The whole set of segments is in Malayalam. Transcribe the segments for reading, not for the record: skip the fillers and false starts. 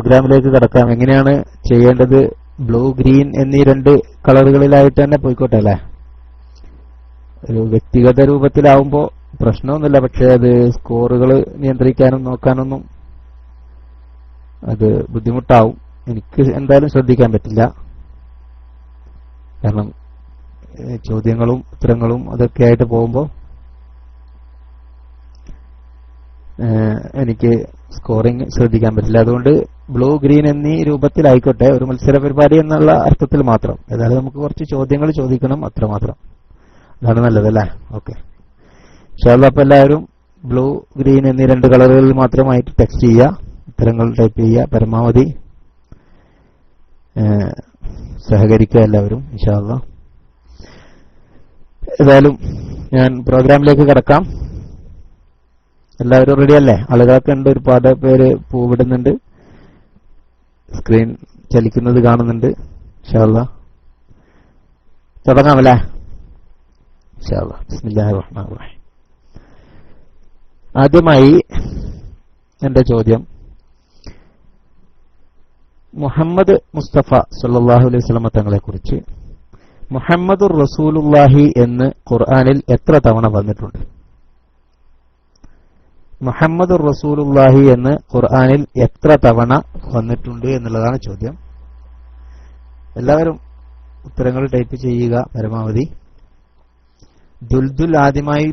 പ്രോഗ്രാമിലേക്ക് കടക്കാം. എങ്ങനെയാണ് ചെയ്യേണ്ടത്? ബ്ലൂ, ഗ്രീൻ എന്നീ 2 കളറുകളിലായിട്ട് തന്നെ പോയിക്കോട്ടെ അല്ലേ? ഒരു വ്യക്തിഗത രൂപത്തിലാവുമ്പോൾ പ്രശ്നമൊന്നുമില്ല. പക്ഷെ അത് സ്കോറുകൾ നിയന്ത്രിക്കാനും നോക്കാനൊന്നും അത് ബുദ്ധിമുട്ടാവും. എനിക്ക് എന്തായാലും ശ്രദ്ധിക്കാൻ പറ്റില്ല. കാരണം ചോദ്യങ്ങളും ഉത്തരങ്ങളും അതൊക്കെ ആയിട്ട് പോകുമ്പോൾ എനിക്ക് സ്കോറിംഗ് ശ്രദ്ധിക്കാൻ പറ്റില്ല. അതുകൊണ്ട് ബ്ലൂ, ഗ്രീൻ എന്നീ രൂപത്തിലായിക്കോട്ടെ, ഒരു മത്സര പരിപാടി എന്നുള്ള അർത്ഥത്തിൽ മാത്രം. ഏതായാലും നമുക്ക് കുറച്ച് ചോദ്യങ്ങൾ ചോദിക്കണം, അത്രമാത്രം. അതാണ് നല്ലതല്ലേ? ഓക്കെ, ഇൻഷാല്ലാ. അപ്പോൾ എല്ലാവരും ബ്ലൂ, ഗ്രീൻ എന്നീ 2 കളറുകളിൽ മാത്രമായിട്ട് ടെക്സ്റ്റ് ചെയ്യുക, ഉത്തരങ്ങൾ ടൈപ്പ് ചെയ്യുക. പരമാവധി സഹകരിക്കുക എല്ലാവരും ഇൻഷാല്ലാ. ഏതായാലും ഞാൻ പ്രോഗ്രാമിലേക്ക് കടക്കാം. എല്ലാവരും റെഡി അല്ലേ? ആളുകളൊക്കെ ഉണ്ട്, ഒരുപാട് പേര് പൂവിടുന്നുണ്ട്, സ്ക്രീൻ ചലിക്കുന്നത് കാണുന്നുണ്ട്. ഇൻഷാല്ലാ തുടങ്ങാമല്ലേ? ഇൻഷാല്ലാ. ബിസ്മില്ലാഹിർ റഹ്മാനിർ റഹീം. ആദ്യമായി എന്റെ ചോദ്യം, മുഹമ്മദ് മുസ്തഫ സല്ലല്ലാഹു അലൈഹി വസല്ലം തങ്ങളെ കുറിച്ച് മുഹമ്മദുർ റസൂലുള്ളാഹി എന്ന് ഖുർആനിൽ എത്ര തവണ വന്നിട്ടുണ്ട്? മുഹമ്മദുർ റസൂലുള്ളാഹി എന്ന് ഖുർആനിൽ എത്ര തവണ വന്നിട്ടുണ്ട് എന്നുള്ളതാണ് ചോദ്യം. എല്ലാവരും ഉത്തരങ്ങൾ ടൈപ്പ് ചെയ്യുക പരമാവധി. ദുൽദുൽ ആദ്യമായി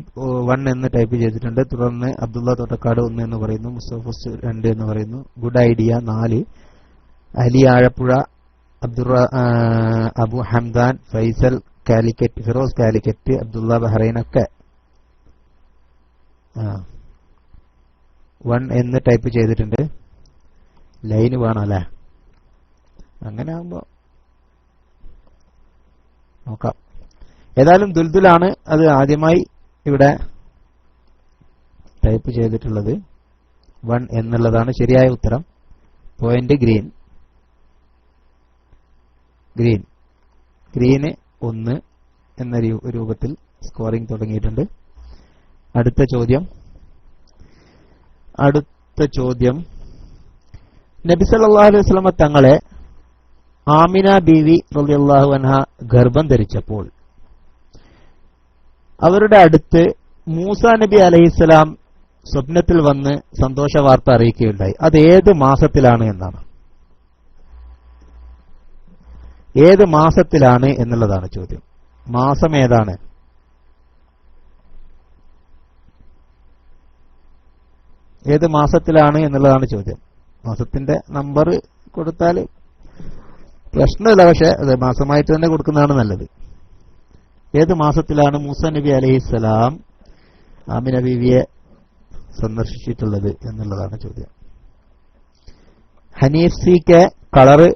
1 എന്ന് ടൈപ്പ് ചെയ്തിട്ടുണ്ട്. തുടർന്ന് അബ്ദുള്ള തോട്ടക്കാട് 1 എന്ന് പറയുന്നു, മുസ്തഫസ് 2 എന്ന് പറയുന്നു, ഗുഡ് ഐഡിയ 4, അലി ആഴപ്പുഴ, അബു ഹംദാൻ, ഫൈസൽ കാലിക്കറ്റ്, ഫിറോസ് കാലിക്കറ്റ്, അബ്ദുള്ള ബഹ്റൈനൊക്കെ 1 എന്ന് ടൈപ്പ് ചെയ്തിട്ടുണ്ട്. ലൈന് വേണം അല്ലേ? അങ്ങനെ ആകുമ്പോ നോക്കാം. ഏതായാലും ദുൽദുലാണ് അത് ആദ്യമായി ഇവിടെ ടൈപ്പ് ചെയ്തിട്ടുള്ളത്. 1 എന്നുള്ളതാണ് ശരിയായ ഉത്തരം. Point green. ഗ്രീന് 1 എന്ന രൂപത്തിൽ സ്കോറിംഗ് തുടങ്ങിയിട്ടുണ്ട്. അടുത്ത ചോദ്യം, നബി സല്ലല്ലാഹു അലൈഹി വസല്ലം തങ്ങളെ ആമിന ബീവി റളിയല്ലാഹു അൻഹ ഗർഭം ധരിച്ചപ്പോൾ അവരുടെ അടുത്ത് മൂസ നബി അലൈഹിസ്സലാം സ്വപ്നത്തിൽ വന്ന് സന്തോഷ വാർത്ത അറിയിക്കുകയുണ്ടായി. അത് ഏത് മാസത്തിലാണ് എന്നാണ്. ഏത് മാസത്തിലാണ് എന്നുള്ളതാണ് ചോദ്യം. മാസം ഏതാണ്? ഏത് മാസത്തിലാണ് എന്നുള്ളതാണ് ചോദ്യം. മാസത്തിന്റെ നമ്പർ കൊടുത്താൽ പ്രശ്നമില്ല, പക്ഷെ അത് മാസമായിട്ട് തന്നെ കൊടുക്കുന്നതാണ് നല്ലത്. ഏത് മാസത്തിലാണ് മൂസ നബി അലൈഹിസ്സലാം ആമിന ബീവിയെ സന്ദർശിച്ചിട്ടുള്ളത് എന്നുള്ളതാണ് ചോദ്യം. ഹനീഫ് സിക്ക് കളറ്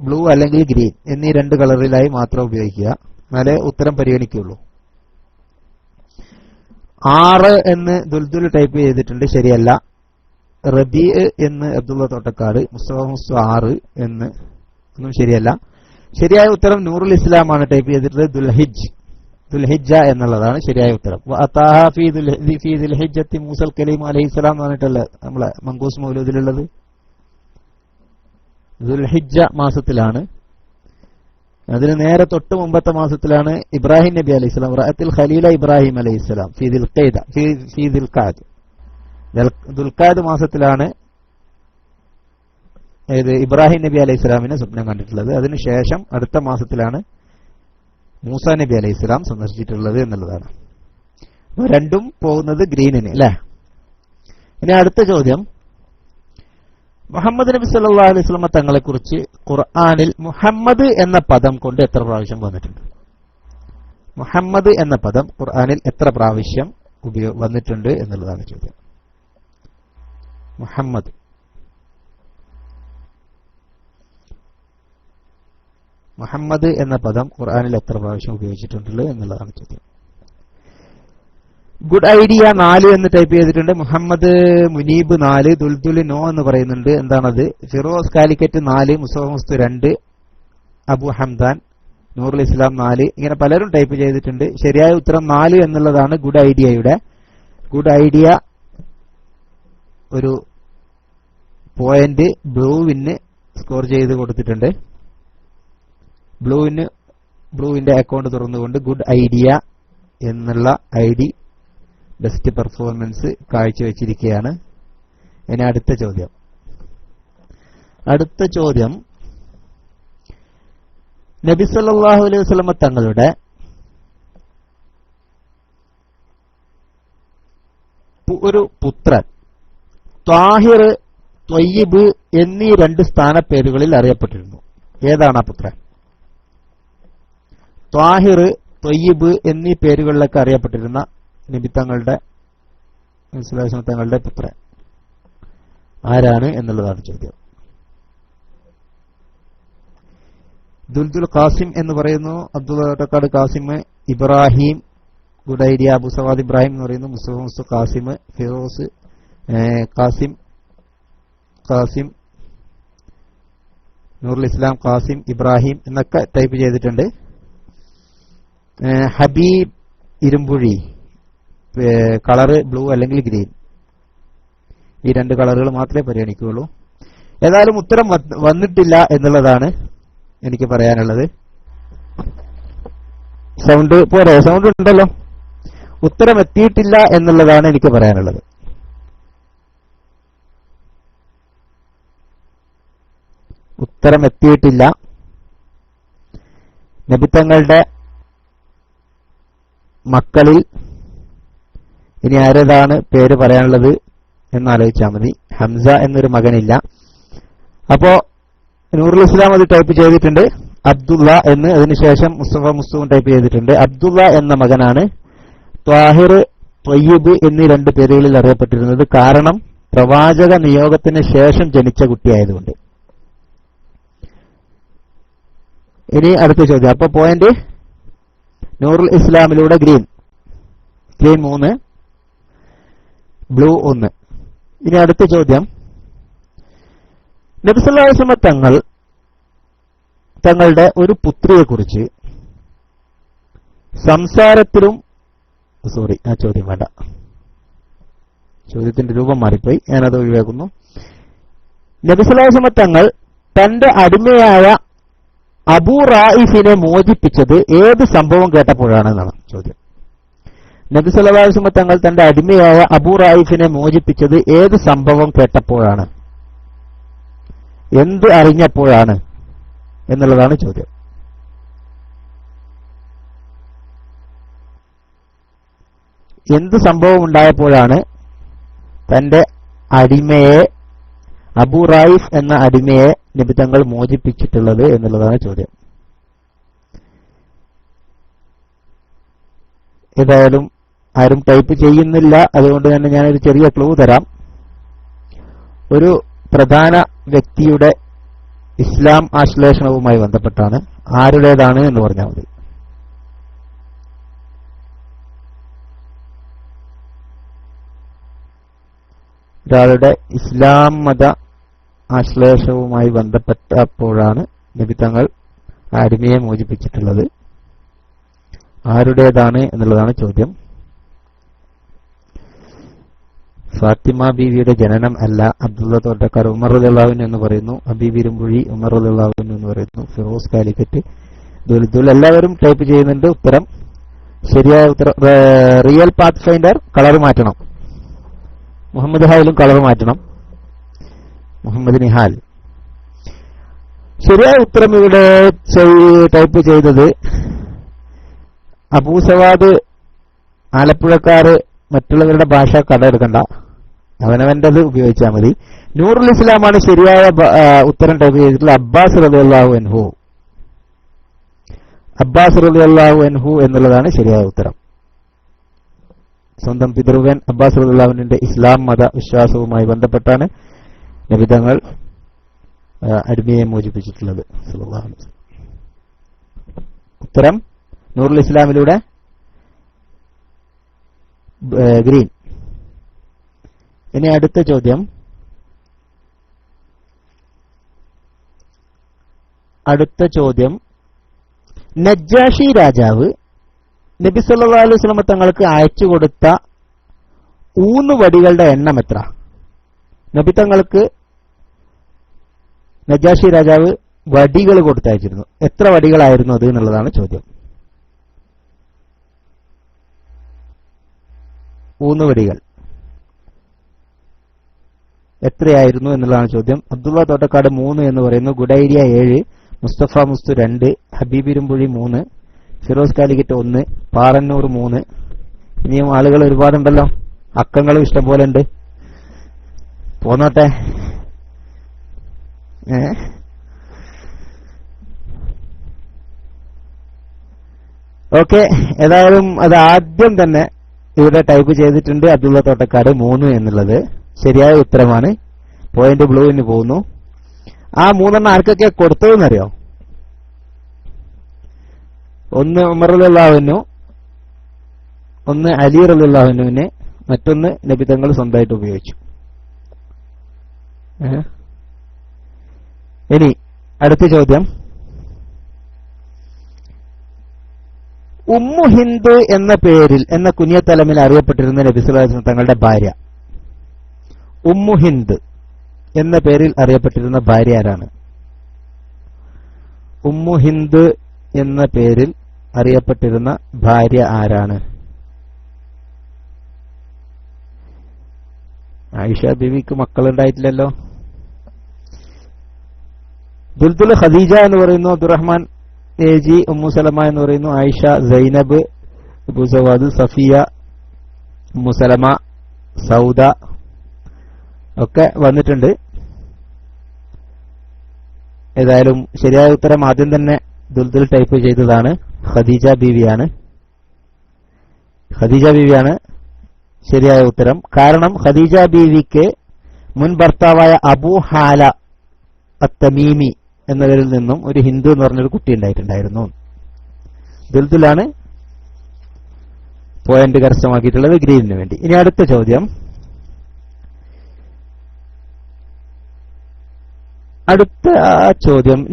ബ്ലൂ അല്ലെങ്കിൽ ഗ്രീൻ എന്നീ 2 കളറിലായി മാത്രം ഉപയോഗിക്കുക, എന്നാലേ ഉത്തരം പരിഗണിക്കുകയുള്ളൂ. 6 എന്ന് ദുൽദുൽ ടൈപ്പ് ചെയ്തിട്ടുണ്ട്, ശരിയല്ല. റബി എന്ന് അബ്ദുള്ള തോട്ടക്കാട്, മുസ്തഫ 6 എന്ന് ഒന്നും ശരിയല്ല. ശരിയായ ഉത്തരം നൂറുൽ ഇസ്ലാമാണ് ടൈപ്പ് ചെയ്തിട്ടുള്ളത്. ദുൽഹിജ്ജ എന്നുള്ളതാണ് ശരിയായ ഉത്തരം. മൂസൽ കലീം അലൈഹിസ്സലാം എന്ന് പറഞ്ഞിട്ടല്ലേ നമ്മളെ മങ്കൂസ് മൗലൂദിലുള്ളത്. ദുൽഹിജ്ജ മാസത്തിലാണ്. അതിന് നേരെ തൊട്ട് മുമ്പത്തെ മാസത്തിലാണ് ഇബ്രാഹിം നബി അലൈഹിസ്സലാം, റഅത്തിൽ ഖലീല ഇബ്രാഹിം അലൈഹിസ്സലാം ഫീ ദുൽഖഅദ് മാസത്തിലാണ് ഇബ്രാഹിം നബി അലൈഹിസ്സലാമിനെ സ്വപ്നം കണ്ടിട്ടുള്ളത്. അതിനുശേഷം അടുത്ത മാസത്തിലാണ് മൂസ നബി അലൈഹിസ്സലാം സന്ദർശിച്ചിട്ടുള്ളത് എന്നുള്ളതാണ്. രണ്ടും പോകുന്നത് ഗ്രീനിന് അല്ലേ? ഇനി അടുത്ത ചോദ്യം, മുഹമ്മദ് നബി സല്ലല്ലാഹു അലൈഹി വസല്ലം തങ്ങളെ കുറിച്ച് ഖുർആനിൽ മുഹമ്മദ് എന്ന പദം കൊണ്ട് എത്ര പ്രാവശ്യം വന്നിട്ടുണ്ട്? മുഹമ്മദ് എന്ന പദം ഖുർആനിൽ എത്ര പ്രാവശ്യം വന്നിട്ടുണ്ട് എന്നുള്ളതാണ് ചോദ്യം. മുഹമ്മദ് എന്ന പദം ഖുർആനിൽ എത്ര പ്രാവശ്യം ഉപയോഗിച്ചിട്ടുണ്ട് എന്നുള്ളതാണ് ചോദ്യം. ഗുഡ് ഐഡിയ 4 എന്ന് ടൈപ്പ് ചെയ്തിട്ടുണ്ട്. മുഹമ്മദ് മുനീബ് 4, ദുൽദുൽ നോ എന്ന് പറയുന്നുണ്ട്. എന്താണത്? ഫിറോസ് കാലിക്കറ്റ് 4, മുസ്തഫ 2, അബു ഹംദാൻ, നൂറുൽ ഇസ്ലാം 4, ഇങ്ങനെ പലരും ടൈപ്പ് ചെയ്തിട്ടുണ്ട്. ശരിയായ ഉത്തരം 4 എന്നുള്ളതാണ് ഗുഡ് ഐഡിയയുടെ. ഗുഡ് ഐഡിയ ഒരു പോയിന്റ് ബ്ലൂവിന് സ്കോർ ചെയ്ത് കൊടുത്തിട്ടുണ്ട്. ബ്ലൂവിന്റെ അക്കൗണ്ട് തുറന്നുകൊണ്ട് ഗുഡ് ഐഡിയ എന്നുള്ള ID ബെസ്റ്റ് പെർഫോമൻസ് കാഴ്ചവെച്ചിരിക്കുകയാണ്. ഇനി അടുത്ത ചോദ്യം നബി സല്ലല്ലാഹു അലൈഹി വസല്ലമ തങ്ങളുടെ ഒരു പുത്രൻ ത്വാഹിർ, ത്വയ്യിബ് എന്നീ 2 സ്ഥാനപ്പേരുകളിൽ അറിയപ്പെട്ടിരുന്നു. ഏതാണ് ആ പുത്രൻ? ത്വാഹിർ, ത്വയ്യിബ് എന്നീ പേരുകളിലൊക്കെ അറിയപ്പെട്ടിരുന്ന നബി തങ്ങളുടെ പുത്രൻ ആരാണ് എന്നുള്ളതാണ് ചോദ്യം. ദുൽദുൽ ഖാസിം എന്ന് പറയുന്നു, അബ്ദുൽ ഖാസിം, ഇബ്രാഹിം, ഗുഡ് ഐഡിയ, അബു സവാദ് ഇബ്രാഹിം എന്ന് പറയുന്നു, മുസ്തഫ ഖാസിം, ഫിറോസ് ഖാസിം, നൂറുൽ ഇസ്ലാം ഖാസിം, ഇബ്രാഹിം എന്നൊക്കെ ടൈപ്പ് ചെയ്തിട്ടുണ്ട്. ഹബീബ് ഇരുമ്പുഴി, കളറ് ബ്ലൂ അല്ലെങ്കിൽ ഗ്രീൻ, ഈ 2 കളറുകൾ മാത്രമേ പരിഗണിക്കുകയുള്ളൂ. ഏതായാലും ഉത്തരം വന്നിട്ടില്ല എന്നുള്ളതാണ് എനിക്ക് പറയാനുള്ളത്. സൗണ്ട് പോരെ? സൗണ്ട് ഉണ്ടല്ലോ. ഉത്തരം എത്തിയിട്ടില്ല എന്നുള്ളതാണ് എനിക്ക് പറയാനുള്ളത്. ഉത്തരം എത്തിയിട്ടില്ല. നബിത്തങ്ങളുടെ മക്കളിൽ ഇനി ആരേതാണ് പേര് പറയാനുള്ളത് എന്നാലോചിച്ചാൽ മതി. ഹംസ എന്നൊരു മകനില്ല. അപ്പോ നൂറുൽ ഇസ്ലാം അത് ടൈപ്പ് ചെയ്തിട്ടുണ്ട്, അബ്ദുള്ള എന്ന്. അതിനുശേഷം മുസ്തഫ ടൈപ്പ് ചെയ്തിട്ടുണ്ട്. അബ്ദുള്ള എന്ന മകനാണ് ത്വാഹിർ, ത്വയ്യിബ് എന്നീ 2 പേരുകളിൽ അറിയപ്പെട്ടിരുന്നത്. കാരണം പ്രവാചക നിയോഗത്തിന് ശേഷം ജനിച്ച കുട്ടിയായതുകൊണ്ട്. ഇനി അടുത്ത ചോദ്യം. അപ്പൊ പോയിന്റ് നൂറുൽ ഇസ്ലാമിലൂടെ ഗ്രീൻ 3, ബ്ലൂ 1. ഇനി അടുത്ത ചോദ്യം. നബി സല്ലല്ലാഹു അലൈഹി വസല്ലം തങ്ങളുടെ ഒരു പുത്രിയെക്കുറിച്ച് സംസാരത്തിലും ആ ചോദ്യം വേണ്ട, ചോദ്യത്തിന്റെ രൂപം മാറിപ്പോയി, ഞാനത് ഒഴിവാക്കുന്നു. നബി സല്ലല്ലാഹു അലൈഹി വസല്ലം തങ്ങൾ തന്റെ അടിമയായ അബൂ റായിഫിനെ മോചിപ്പിച്ചത് ഏത് സംഭവം കേട്ടപ്പോഴാണ് എന്നാണ് ചോദ്യം. നബി സല്ലല്ലാഹു അലൈഹി വസല്ലം തങ്ങൾ തന്റെ അടിമയായ അബൂ റായിഫിനെ മോചിപ്പിച്ചത് ഏത് സംഭവം കേട്ടപ്പോഴാണ്, എന്ത് അറിഞ്ഞപ്പോഴാണ് എന്നുള്ളതാണ് ചോദ്യം. എന്ത് സംഭവം ഉണ്ടായപ്പോഴാണ് തന്റെ അടിമയെ, അബൂ റായിഫ് എന്ന അടിമയെ നബി തങ്ങൾ മോചിപ്പിച്ചിട്ടുള്ളത് എന്നുള്ളതാണ് ചോദ്യം. ഏതായാലും ആരും ടൈപ്പ് ചെയ്യുന്നില്ല, അതുകൊണ്ട് തന്നെ ഞാനൊരു ചെറിയ ക്ലൂ തരാം. ഒരു പ്രധാന വ്യക്തിയുടെ ഇസ്ലാം ആശ്ലേഷണവുമായി ബന്ധപ്പെട്ടാണ്. ആരുടേതാണ് എന്ന് പറഞ്ഞാൽ മതി. ഒരാളുടെ ഇസ്ലാം മത ആശ്ലേഷവുമായി ബന്ധപ്പെട്ടപ്പോഴാണ് നബി തങ്ങൾ അടിമയെ മോചിപ്പിച്ചിട്ടുള്ളത്. ആരുടേതാണ് എന്നുള്ളതാണ് ചോദ്യം. ഫാത്തിമ ബീവിയുടെ ജനനം അല്ല. അബ്ദുള്ള തോട്ടക്കാർ ഉമർ റളിയല്ലാഹു അൻഹു എന്ന് പറയുന്നു. ഹബീബ് ഇരുമ്പുഴി ഉമർ റളിയല്ലാഹു അൻഹു എന്ന് പറയുന്നു. ഫിറോസ് കാലിക്കറ്റ്, ദുൽദുൽ എല്ലാവരും ടൈപ്പ് ചെയ്യുന്നുണ്ട്. ഉത്തരം ശരിയായ ഉത്തരം റിയൽ പാത്ത് ഫൈൻഡർ കളർ മാറ്റണം. മുഹമ്മദ് ഹാലും കളർ മാറ്റണം. മുഹമ്മദ് നിഹാൽ. ശരിയായ ഉത്തരം ഇവിടെ ടൈപ്പ് ചെയ്തത് അബൂ സവാദ്. ആലപ്പുഴക്കാര് മറ്റുള്ളവരുടെ ഭാഷ കടമെടുക്കണ്ട, അവനവൻ്റെത് ഉപയോഗിച്ചാൽ മതി. നൂറുൽ ഇസ്ലാമാണ് ശരിയായ ഉത്തരം ടൈപ്പ് ചെയ്തിട്ടുള്ള അബ്ബാസ് റളിയല്ലാഹു അൻഹു. അബ്ബാസ് റളിയല്ലാഹു അൻഹു എന്നുള്ളതാണ് ശരിയായ ഉത്തരം. സ്വന്തം പിതൃവൻ അബ്ബാസ് റളിയല്ലാഹു അൻഹുവിന്റെ ഇസ്ലാം മത വിശ്വാസവുമായി ബന്ധപ്പെട്ടാണ് നബി തങ്ങൾ അടിമയെ മോചിപ്പിച്ചിട്ടുള്ളത്. ഉത്തരം നൂറുൽ ഇസ്ലാമിലൂടെ ഗ്രീൻ. ഇനി അടുത്ത ചോദ്യം. നജ്ജാഷി രാജാവ് നബി സല്ലല്ലാഹു അലൈഹി വസല്ലം തങ്ങൾക്ക് അയച്ചു കൊടുത്ത ഊന്നുവടികളുടെ എണ്ണം എത്ര? നബി തങ്ങൾക്ക് നജാഷി രാജാവ് വടികൾ കൊടുത്തയച്ചിരുന്നു. എത്ര വടികളായിരുന്നു അത് എന്നുള്ളതാണ് ചോദ്യം. 3 വടികൾ എത്രയായിരുന്നു എന്നുള്ളതാണ് ചോദ്യം. അബ്ദുള്ള തോട്ടക്കാട് 3 എന്ന് പറയുന്നു, ഗുഡൈരിയ 7, മുസ്തഫ മുസ്തു 2, ഹബീബിരുമ്പുഴി 3, ഫിറോസ് കാലിക്കറ്റ് 1, പാറന്നൂർ 3. ഇനിയും ആളുകൾ ഒരുപാടുണ്ടല്ലോ, അക്കങ്ങളും ഇഷ്ടം പോലെ ഉണ്ട്. പോന്നോട്ടെ. ഓക്കെ, ഏതായാലും അത് ആദ്യം തന്നെ ഇവിടെ ടൈപ്പ് ചെയ്തിട്ടുണ്ട്. അബ്ദുള്ള തോട്ടക്കാട് 3 എന്നുള്ളത് ശരിയായ ഉത്തരമാണ്. പോയിന്റ് ബ്ലൂവിന് പോകുന്നു. ആ 3 ആർക്കൊക്കെ കൊടുത്തതെന്നറിയോ? ഒന്ന് ഉമർ റളിയല്ലാഹു, ഒന്ന് അലി റളിയല്ലാഹുവിനെ, മറ്റൊന്ന് നബി തങ്ങൾ സ്വന്തമായിട്ട് ഉപയോഗിച്ചു. ഇനി അടുത്ത ചോദ്യം, ഉമ്മു ഹിന്ദ് എന്ന പേരിൽ എന്ന കുനിയത്തലമിൽ അറിയപ്പെട്ടിരുന്ന നബി സല്ലല്ലാഹു അലൈഹി വസല്ലം തങ്ങളുടെ ഭാര്യ, ഉമ്മു ഹിന്ദ് എന്ന പേരിൽ അറിയപ്പെട്ടിരുന്ന ഭാര്യ ആരാണ്? ഉമ്മു ഹിന്ദ് എന്ന പേരിൽ അറിയപ്പെട്ടിരുന്ന ഭാര്യ ആരാണ്? ആയിഷ ബീവിക്ക് മക്കളുണ്ടായിട്ടില്ലല്ലോ. ദുൽദുൽ ഖദീജ എന്ന് പറയുന്നു, അബ്ദുറഹ്മാൻ എജി, ഉമ്മു സലമ എന്ന് പറയുന്നു, ആയിഷ, സൈനബ്, അബൂ സവാദ്, സഫിയ, ഉമ്മു സലമ, സൗദ ഒക്കെ വന്നിട്ടുണ്ട്. ഏതായാലും ശരിയായ ഉത്തരം ആദ്യം തന്നെ ദുൽദുൽ ടൈപ്പ് ചെയ്തതാണ്, ഖദീജ ബീവിയാണ്. ഖദീജ ബീവിയാണ് ശരിയായ ഉത്തരം. കാരണം ഖദീജ ബീവിക്ക് മുൻ ഭർത്താവായ അബൂ ഹാല അത്തമീമി എന്നവരിൽ നിന്നും ഒരു ഹിന്ദു എന്ന് പറഞ്ഞൊരു കുട്ടി ഉണ്ടായിട്ടുണ്ടായിരുന്നു. ദുൽദുലാണ് പോയിന്റ് കരസ്ഥമാക്കിയിട്ടുള്ളത് ഗ്രീനിന് വേണ്ടി. ഇനി അടുത്ത ചോദ്യം,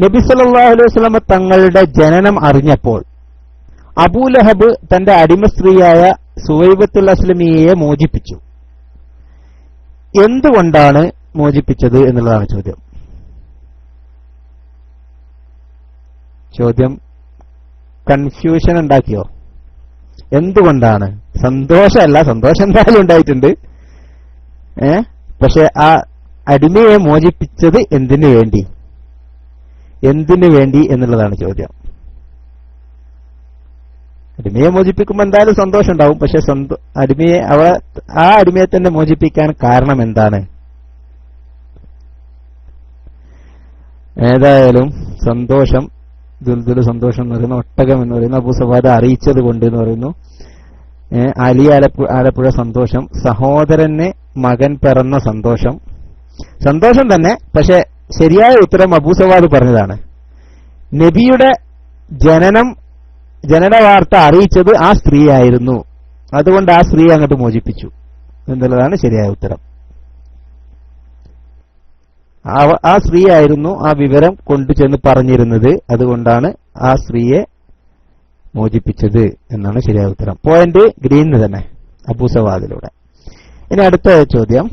നബി സല്ലല്ലാഹു അലൈഹി വസല്ലം തങ്ങളുടെ ജനനം അറിഞ്ഞപ്പോൾ അബൂലഹബ് തന്റെ അടിമ സ്ത്രീയായ സുവൈബത്തുൽ അസ്ലമിയെ മോചിപ്പിച്ചു. എന്തുകൊണ്ടാണ് മോചിപ്പിച്ചത് എന്നുള്ളതാണ് ചോദ്യം. കൺഫ്യൂഷൻ ഉണ്ടാക്കിയോ? എന്തുകൊണ്ടാണ്? സന്തോഷമല്ല, സന്തോഷം എന്തായാലും ഉണ്ടായിട്ടുണ്ട്. പക്ഷെ ആ അടിമയെ മോചിപ്പിച്ചത് എന്തിനു വേണ്ടി എന്നുള്ളതാണ് ചോദ്യം. അടിമയെ മോചിപ്പിക്കുമ്പോൾ എന്തായാലും സന്തോഷം ഉണ്ടാവും. പക്ഷെ ആ അടിമയെ തന്നെ മോചിപ്പിക്കാൻ കാരണം എന്താണ്? ഏതായാലും സന്തോഷം, ദുൽദുൽ സന്തോഷം എന്ന് പറയുന്ന ഒട്ടകം എന്ന് പറയുന്ന അബൂ സവാദ അറിയിച്ചത് കൊണ്ട് എന്ന് പറയുന്നു. അലി ആലപ്പുഴ സന്തോഷം, സഹോദരന് മകൻ പിറന്ന സന്തോഷം തന്നെ. പക്ഷെ ശരിയായ ഉത്തരം അബൂ സവാദ് പറഞ്ഞതാണ്. നബിയുടെ ജനന വാർത്ത അറിയിച്ചത് ആ സ്ത്രീയായിരുന്നു, അതുകൊണ്ട് ആ സ്ത്രീ അങ്ങോട്ട് മോചിപ്പിച്ചു എന്നുള്ളതാണ് ശരിയായ ഉത്തരം. ആ സ്ത്രീയായിരുന്നു ആ വിവരം കൊണ്ടുചെന്ന് പറഞ്ഞിരുന്നത്, അതുകൊണ്ടാണ് ആ സ്ത്രീയെ മോചിപ്പിച്ചത് എന്നാണ് ശരിയായ ഉത്തരം. പോയിന്റ് ഗ്രീനിന് തന്നെ, അബൂ സവാദിലൂടെ. ഇനി അടുത്ത ചോദ്യം,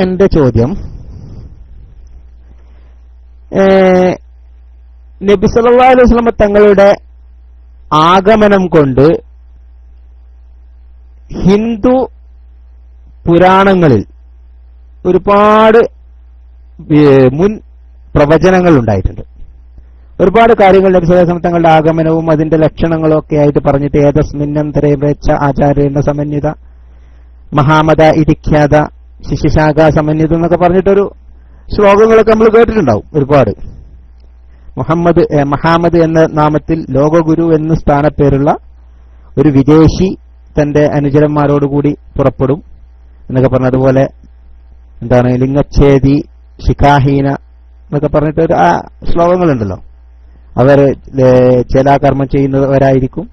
എന്റെ ചോദ്യം, നബി സല്ലല്ലാഹു അലൈഹി വസല്ലം തങ്ങളുടെ ആഗമനം കൊണ്ട് ഹിന്ദു പുരാണങ്ങളിൽ ഒരുപാട് മുൻ പ്രവചനങ്ങൾ ഉണ്ടായിട്ടുണ്ട്. ഒരുപാട് കാര്യങ്ങൾ നബി സല്ലല്ലാഹു അലൈഹി വസല്ലം തങ്ങളുടെ ആഗമനവും അതിന്റെ ലക്ഷണങ്ങളും ഒക്കെ ആയിട്ട് പറഞ്ഞിട്ട്, ഏതസ്മിന്നന്തരേ വെച്ച ആചാര്യേണ സമന്വിത മഹാമത ഇരിഖ്യാത ശിശിശാഖ സമന്വിതം എന്നൊക്കെ പറഞ്ഞിട്ടൊരു ശ്ലോകങ്ങളൊക്കെ നമ്മൾ കേട്ടിട്ടുണ്ടാവും ഒരുപാട്. മഹാമദ് എന്ന നാമത്തിൽ ലോകഗുരു എന്ന് സ്ഥാനപ്പേരുള്ള ഒരു വിദേശി തന്റെ അനുചരന്മാരോടുകൂടി പുറപ്പെടും എന്നൊക്കെ പറഞ്ഞ, അതുപോലെ എന്താണ് ലിംഗച്ഛേദി ശിഖാഹീന എന്നൊക്കെ പറഞ്ഞിട്ട് ആ ശ്ലോകങ്ങളുണ്ടല്ലോ. അവർ ചേലാകർമ്മം ചെയ്യുന്നവരായിരിക്കും,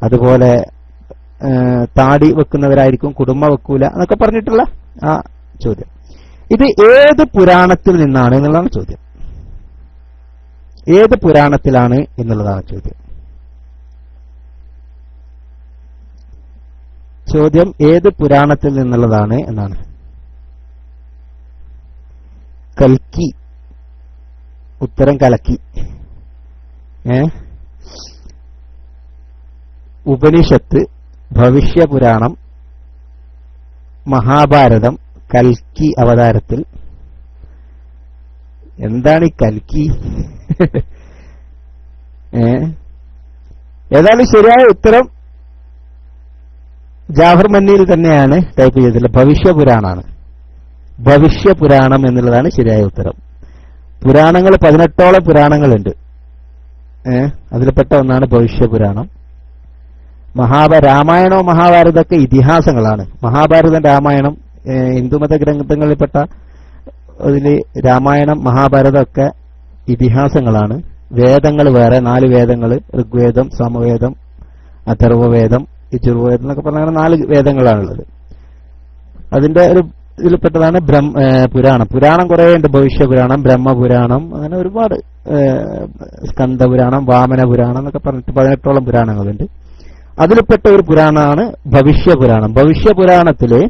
അതുപോലെ താടി വെക്കുന്നവരായിരിക്കും, കുടുംബ വെക്കൂല എന്നൊക്കെ പറഞ്ഞിട്ടുള്ള ആ ചോദ്യം. ഇത് ഏത് പുരാണത്തിൽ നിന്നാണ് എന്നുള്ളതാണ് ചോദ്യം. ഏത് പുരാണത്തിലാണ് എന്നുള്ളതാണ് ചോദ്യം. ഏത് പുരാണത്തിൽ നിന്നുള്ളതാണ് എന്നാണ്. കൽക്കി. ഉത്തരം കലക്കി. ഉപനിഷത്ത്, ഭവിഷ്യപുരാണം, മഹാഭാരതം, കൽക്കി അവതാരത്തിൽ. എന്താണ് ഈ കൽക്കി? ഏതായാലും ശരിയായ ഉത്തരം ജാഫർ മന്നിയിൽ തന്നെയാണ് ടൈപ്പ് ചെയ്തിട്ടുള്ളത്. ഭവിഷ്യപുരാണാണ്. ഭവിഷ്യപുരാണം എന്നുള്ളതാണ് ശരിയായ ഉത്തരം. പുരാണങ്ങൾ 18ഓളം പുരാണങ്ങളുണ്ട്. അതിൽപ്പെട്ട ഒന്നാണ് ഭവിഷ്യപുരാണം. രാമായണവും മഹാഭാരതമൊക്കെ ഇതിഹാസങ്ങളാണ്. മഹാഭാരതം, രാമായണം ഹിന്ദുമത ഗ്രന്ഥങ്ങളിൽപ്പെട്ട അതിൽ രാമായണം, മഹാഭാരതം ഒക്കെ ഇതിഹാസങ്ങളാണ്. വേദങ്ങൾ വേറെ 4 വേദങ്ങൾ, ഋഗ്വേദം, സമവേദം, അഥർവവേദം, യജുർവേദം എന്നൊക്കെ പറഞ്ഞ 4 വേദങ്ങളാണുള്ളത്. അതിന്റെ ഒരു ഇതിൽപ്പെട്ടതാണ് പുരാണം. പുരാണം കുറേ ഉണ്ട്. ഭവിഷ്യപുരാണം, ബ്രഹ്മപുരാണം, അങ്ങനെ ഒരുപാട്, സ്കന്ദപുരാണം, വാമനപുരാണം എന്നൊക്കെ പറഞ്ഞിട്ട് 18ഓളം പുരാണങ്ങളുണ്ട്. അതിൽപ്പെട്ട ഒരു പുരാണമാണ് ഭവിഷ്യപുരാണം. ഭവിഷ്യപുരാണത്തില്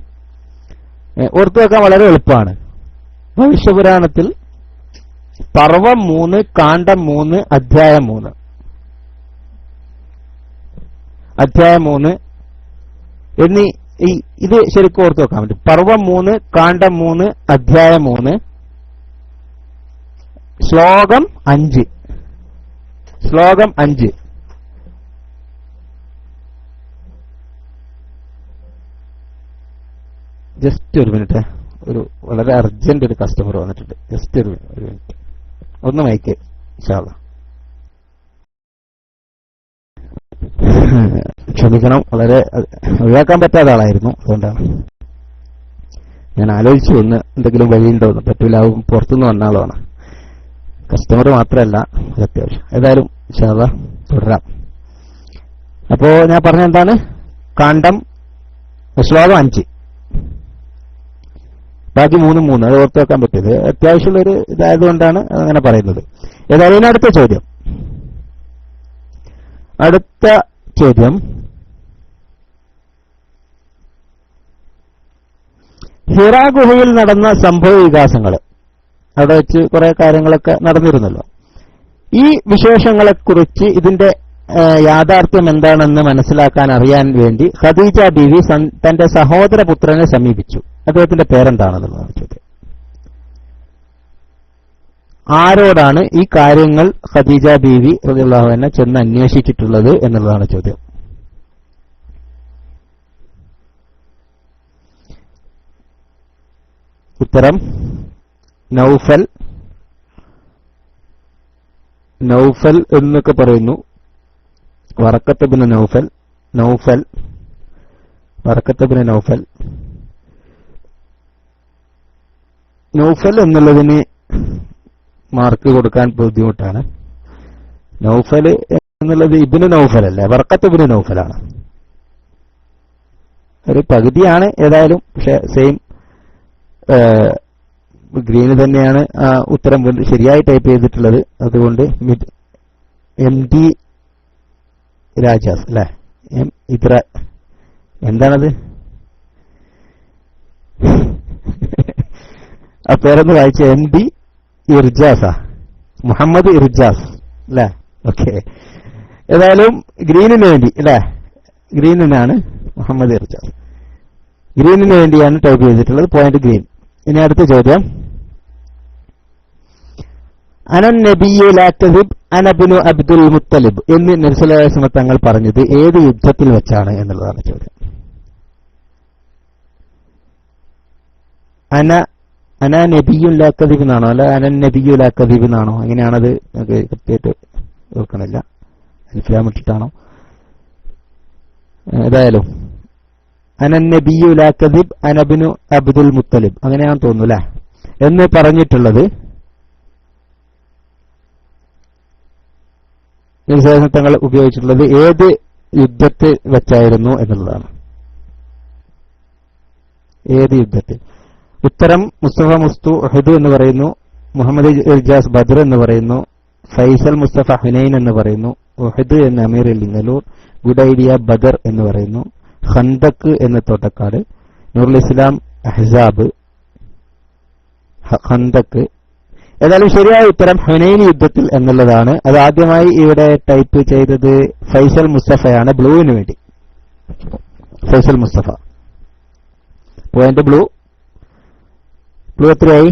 ഓർത്തു വെക്കാൻ വളരെ എളുപ്പമാണ്. ഭവിഷ്യപുരാണത്തിൽ പർവം 3, കാണ്ഡം 3, അധ്യായം 3. അധ്യായം 3 എന്നീ ഇത് ശരിക്കും ഓർത്തു വെക്കാൻ പറ്റും. പർവം 3, കാണ്ഡം 3, അധ്യായം 3, ശ്ലോകം 5. ശ്ലോകം 5. ജസ്റ്റ് ഒരു മിനിറ്റ്, ഒരു വളരെ അർജന്റ് ഒരു കസ്റ്റമർ വന്നിട്ടുണ്ട്. ജസ്റ്റ് ഒരു മിനിറ്റ്, ഒന്ന് മൈക്ക്. ഇൻഷാ അല്ലാഹ് ക്ഷമിക്കണം, വളരെ ഒഴിവാക്കാൻ പറ്റാത്ത ആളായിരുന്നു. അതുകൊണ്ടാണ് ഞാൻ ആലോചിച്ചു ഒന്ന് എന്തെങ്കിലും വഴിയുണ്ടോ എന്ന്. പറ്റൂല, പുറത്തുനിന്ന് വന്ന ആളാണ്. കസ്റ്റമർ മാത്രമല്ല, അത്യാവശ്യം. ഏതായാലും ഇൻഷാ അല്ലാഹ് തുടരാം. അപ്പോ ഞാൻ പറഞ്ഞ എന്താണ്? കാണ്ഡം ശ്ലോകം 5, ബാക്കി 3 അത് ഓർത്ത് വെക്കാൻ പറ്റിയത് അത്യാവശ്യമുള്ളൊരു ഇതായതുകൊണ്ടാണ് അങ്ങനെ പറയുന്നത്. ഏതായാലും അടുത്ത ചോദ്യം. ഹിറാ ഗുഹയിൽ നടന്ന സംഭവ വികാസങ്ങൾ, അവിടെ വെച്ച് കുറെ കാര്യങ്ങളൊക്കെ നടന്നിരുന്നല്ലോ. ഈ വിശേഷങ്ങളെക്കുറിച്ച് ഇതിന്റെ യാഥാർത്ഥ്യം എന്താണെന്ന് മനസ്സിലാക്കാൻ അറിയാൻ വേണ്ടി ഖദീജ ബീവി തന്റെ സഹോദര പുത്രനെ സമീപിച്ചു. അദ്ദേഹത്തിന്റെ പേരെന്താണെന്നുള്ളതാണ് ചോദ്യം. ആരോടാണ് ഈ കാര്യങ്ങൾ ഖദീജ ബീവി റളിയല്ലാഹു അൻഹ ചെന്ന് അന്വേഷിച്ചിട്ടുള്ളത് എന്നുള്ളതാണ് ചോദ്യം. ഉത്തരം നൗഫൽ എന്നൊക്കെ പറയുന്നു. വറക്കത്ത് ബിൻ നൗഫൽ എന്നുള്ളതിന് മാർക്ക് കൊടുക്കാൻ ബുദ്ധിമുട്ടാണ്. നൗഫൽ എന്നുള്ളത് ഇബ്നു നൗഫൽ അല്ലേ, വറക്കത്ത് ബിൻ നൗഫലാണ്. ഒരു പകുതിയാണ് ഏതായാലും, പക്ഷെ സെയിം ഗ്രീന് തന്നെയാണ് ഉത്തരം ശരിയായി ടൈപ്പ് ചെയ്തിട്ടുള്ളത്. അതുകൊണ്ട് MD രാജാസ് അല്ലെ, എന്താണത് ആ പേരൊന്ന് വായിച്ച. MD ഇർജാസാ, മുഹമ്മദ് ഇർജാസ് അല്ലെ. ഓക്കെ, ഏതായാലും ഗ്രീനിന് വേണ്ടി അല്ലെ, ഗ്രീനിനാണ് മുഹമ്മദ് ഇർജാസ്. ഗ്രീനിന് വേണ്ടിയാണ് ടൈപ്പ് ചെയ്തിട്ടുള്ളത്. Point green. ഇനി അടുത്ത ചോദ്യം. അനൻ നബിയ്യു ലാ കദിബ് അനബ്നു അബ്ദുൽ മുത്തലിബ് എന്ന് നബി സല്ലല്ലാഹു അലൈഹി വസല്ലം തങ്ങൾ പറഞ്ഞത് ഏത് യുദ്ധത്തിൽ വെച്ചാണ് എന്നുള്ളതാണ് ചോദ്യം. അന നബിയ്യു ലാ കദിബ് എന്നാണോ അല്ല അനൻ നബിയ്യു ലാ കദിബ് എന്നാണോ? അങ്ങനെയാണത് കൃത്യമായിട്ട് ഓർക്കണില്ല. അൽഫിലാം ഇട്ടിട്ടാണോ? ഏതായാലും അനൻ നബിയ്യു ലാ കദിബ് അനബ്നു അബ്ദുൽ മുത്തലിബ് അങ്ങനെയാണെന്ന് തോന്നുന്നു അല്ലെ എന്ന് പറഞ്ഞിട്ടുള്ളത് തങ്ങൾ ഉപയോഗിച്ചിട്ടുള്ളത് ഏത് യുദ്ധത്തിൽ വെച്ചായിരുന്നു എന്നുള്ളതാണ്. ഏത് യുദ്ധത്തിൽ? ഉത്തരം മുസ്തഫ മുസ്തു ഉഹദ് എന്ന് പറയുന്നു, മുഹമ്മദ് ഇർജാസ് ബദർ എന്ന് പറയുന്നു, ഫൈസൽ മുസ്തഫ ഹുനൈൻ എന്ന് പറയുന്നു, ഉഹദ് എന്ന് അമീർ ലിംഗലൂർ, ഗുഡ് ഐഡിയ ബദർ എന്ന് പറയുന്നു, ഖന്ദക്ക് എന്ന് തോട്ടക്കാട്, നൂറുൽ ഇസ്ലാം അഹ്സാബ്, ഖന്തക്ക്. ഏതായാലും ശരിയായ ഉത്തരം ഹുനൈൻ യുദ്ധത്തിൽ എന്നുള്ളതാണ്. അത് ആദ്യമായി ഇവിടെ ടൈപ്പ് ചെയ്തത് ഫൈസൽ മുസ്തഫയാണ്, ബ്ലൂവിന് വേണ്ടി. ഫൈസൽ മുസ്തഫ. പോയിന്റ് ബ്ലൂ എത്രയായി?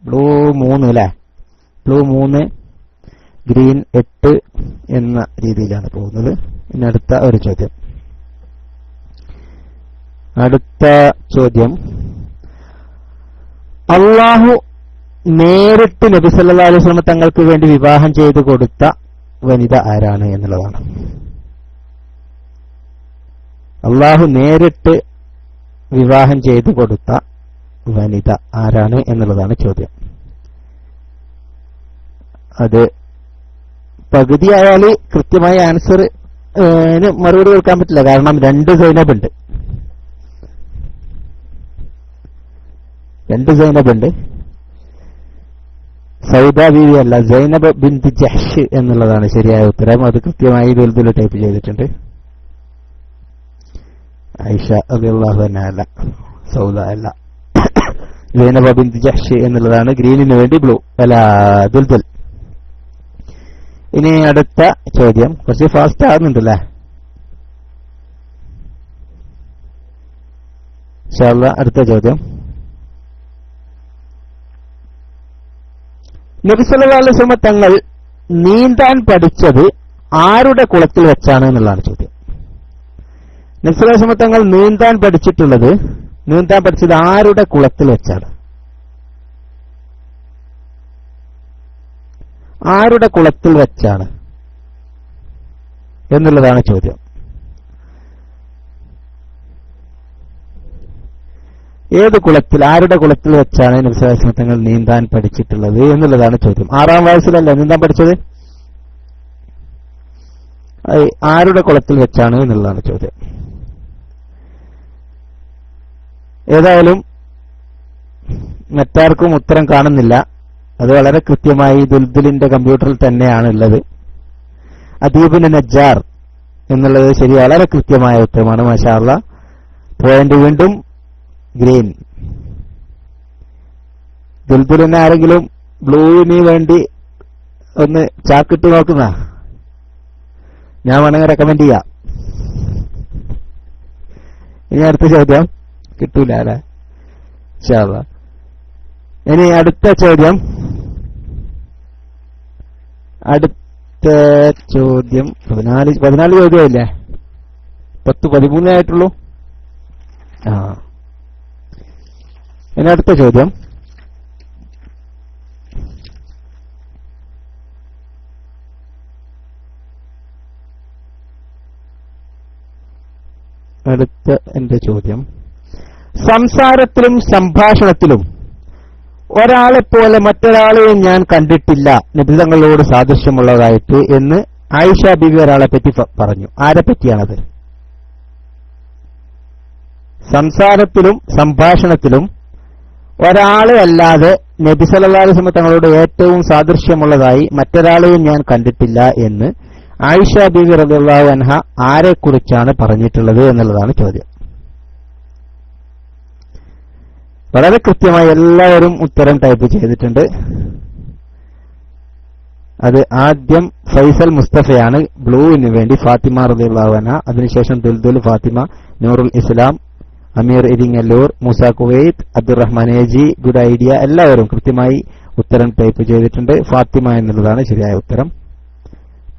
ബ്ലൂ 3 അല്ലേ? ബ്ലൂ 3, ഗ്രീൻ 8 എന്ന രീതിയിലാണ് പോകുന്നത്. ഇനി അടുത്ത ഒരു ചോദ്യം. അള്ളാഹു നേരിട്ട് നബി സല്ലല്ലാഹു അലൈഹി വസല്ലം തങ്ങൾക്ക് വേണ്ടി വിവാഹം ചെയ്തു കൊടുത്ത വനിത ആരാണ് എന്നുള്ളതാണ്. അള്ളാഹു നേരിട്ട് വിവാഹം ചെയ്തു കൊടുത്ത വനിത ആരാണ് എന്നുള്ളതാണ് ചോദ്യം. അത് പകുതിയായാൽ കൃത്യമായ ആൻസർ മറുപടി കൊടുക്കാൻ പറ്റില്ല. കാരണം 2 സൈനബ് ഉണ്ട്. 2 സൈനബ് ഉണ്ട്. സൗദ ബീവി അല്ല, സൈനബ് ബിൻത് ജഹ്ഷ് എന്നുള്ളതാണ് ശരിയായ ഉത്തരം. അത് കൃത്യമായി ദുൽദുൽ ടൈപ്പ് ചെയ്തിട്ടുണ്ട്. ആയിഷ റളിയല്ലാഹു അൻഹ അല്ല, സൗദ അല്ല, സൈനബ് ബിൻത് ജഹ്ഷ് എന്നുള്ളതാണ്. ഗ്രീനിന് വേണ്ടി ബ്ലൂ അല്ല, ദുൽദുൽ. ഇനി അടുത്ത ചോദ്യം കുറച്ച് ഫാസ്റ്റ് ആകുന്നുണ്ടല്ലേ? ഇൻഷാ അല്ലാഹ് അടുത്ത ചോദ്യം. നബി സല്ലല്ലാഹു അലൈഹി വസല്ലം തങ്ങൾ നീന്താൻ പഠിച്ചത് ആരുടെ കുളത്തിൽ വെച്ചാണ് എന്നുള്ളതാണ് ചോദ്യം. നബി സല്ലല്ലാഹു അലൈഹി വസല്ലം തങ്ങൾ നീന്താൻ പഠിച്ചത് ആരുടെ കുളത്തിൽ വെച്ചാണ്? ആരുടെ കുളത്തിൽ വെച്ചാണ് എന്നുള്ളതാണ് ചോദ്യം. ഏത് കുളത്തിൽ, ആരുടെ കുളത്തിൽ വെച്ചാണ് നബി സല്ലല്ലാഹു അലൈഹി വസല്ലം തങ്ങൾ നീന്താൻ പഠിച്ചിട്ടുള്ളത് എന്നുള്ളതാണ് ചോദ്യം. 6ാം വയസ്സിലല്ല നീന്താൻ പഠിച്ചത്? ആരുടെ കുളത്തിൽ വെച്ചാണ് എന്നുള്ളതാണ് ചോദ്യം. ഏതായാലും മറ്റാർക്കും ഉത്തരം കാണുന്നില്ല. അത് വളരെ കൃത്യമായി ദുൽദുലിന്റെ കമ്പ്യൂട്ടറിൽ തന്നെയാണ് ഉള്ളത്. അദീബിന് നജ്ജാർ എന്നുള്ളത് ശരി, വളരെ കൃത്യമായ ഉത്തരമാണ്. മാഷാ അല്ലാഹ്. പോയിന്റ് വീണ്ടും ഗ്രീൻ. ദുൽദുലിനെ ആരെങ്കിലും ബ്ലൂവിന് വേണ്ടി ഒന്ന് ചാക്കിട്ട് നോക്കുന്ന? ഞാൻ വേണമെങ്കിൽ റെക്കമെൻഡ് ചെയ്യാം. ഇനി അടുത്ത ചോദ്യം കിട്ടൂല അല്ലെ? ഇൻഷാ അല്ലാഹ്. ഇനി അടുത്ത ചോദ്യം. അടുത്ത ചോദ്യം 14 ചോദ്യമില്ലേ? 13 ആയിട്ടുള്ളൂ. ഇനി അടുത്ത ചോദ്യം. എന്റെ ചോദ്യം, സംസാരത്തിലും സംഭാഷണത്തിലും ഒരാളെപ്പോലെ മറ്റൊരാളെയും ഞാൻ കണ്ടിട്ടില്ല നബി തങ്ങളോട് സാദൃശ്യമുള്ളതായിട്ട് എന്ന് ആയിഷ ബീവി ഒരാളെ പറ്റി പറഞ്ഞു. ആരെ പറ്റിയാണത്? സംസാരത്തിലും സംഭാഷണത്തിലും ഒരാളെ അല്ലാതെ നബി സല്ലല്ലാഹു അലൈഹി വസല്ലം തങ്ങളോട് ഏറ്റവും സാദൃശ്യമുള്ളതായി മറ്റൊരാളെയും ഞാൻ കണ്ടിട്ടില്ല എന്ന് ആയിഷ ബീവി റളിയല്ലാഹു അൻഹ ആരെക്കുറിച്ചാണ് പറഞ്ഞിട്ടുള്ളത് എന്നുള്ളതാണ് ചോദ്യം. വളരെ കൃത്യമായി എല്ലാവരും ഉത്തരം ടൈപ്പ് ചെയ്തിട്ടുണ്ട്. അത് ആദ്യം ഫൈസൽ മുസ്തഫയാണ്, ബ്ലൂവിന് വേണ്ടി ഫാത്തിമ റളിയല്ലാഹു അൻഹ, അതിനുശേഷം Duldul, Fathima, Noorul Islam, Ameer Iringallur, Moosa Kuwait, Abdurahman AG, good idea. എല്ലാവരും കൃത്യമായി ഉത്തരം ടൈപ്പ് ചെയ്തിട്ടുണ്ട്. ഫാത്തിമ എന്നുള്ളതാണ് ശരിയായ ഉത്തരം.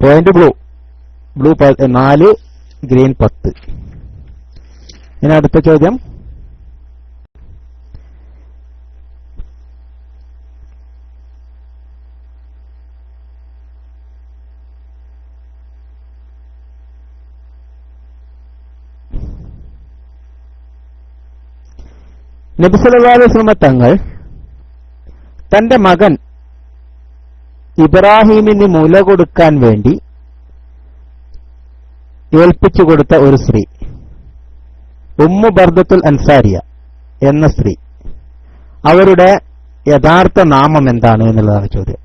Point blue 4, green 10. ഇനി അടുത്ത ചോദ്യം. നബി സല്ലല്ലാഹു അലൈഹി വസല്ലം തങ്ങൾ തന്റെ മകൻ ഇബ്രാഹിമിന് മുല കൊടുക്കാൻ വേണ്ടി ഏൽപ്പിച്ചു കൊടുത്ത ഒരു സ്ത്രീ, ഉമ്മു ബർദത്തുൽ അൻസാരിയ എന്ന സ്ത്രീ, അവരുടെ യഥാർത്ഥ നാമം എന്താണ് എന്നുള്ളതാണ് ചോദ്യം.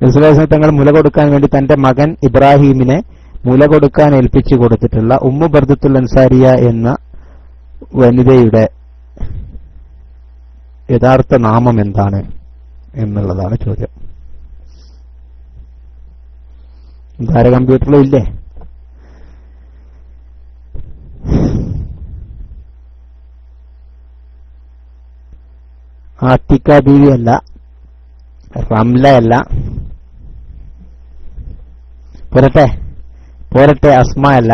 നബി സല്ലല്ലാഹു അലൈഹി വസല്ലം തങ്ങൾ മുല കൊടുക്കാൻ വേണ്ടി തന്റെ മകൻ ഇബ്രാഹിമിനെ മുല കൊടുക്കാൻ ഏൽപ്പിച്ചു കൊടുത്തിട്ടുള്ള ഉമ്മു ബർദത്തുൽ അൻസാരിയ എന്ന വനിതയുടെ യഥാർത്ഥ നാമം എന്താണ് എന്നുള്ളതാണ് ചോദ്യം. ധാര കമ്പ്യൂട്ടറിലും ഇല്ലേ? ആത്തിക്ക ബീവി അല്ല, റംല അല്ല, പോരട്ടെ അസ്മ അല്ല,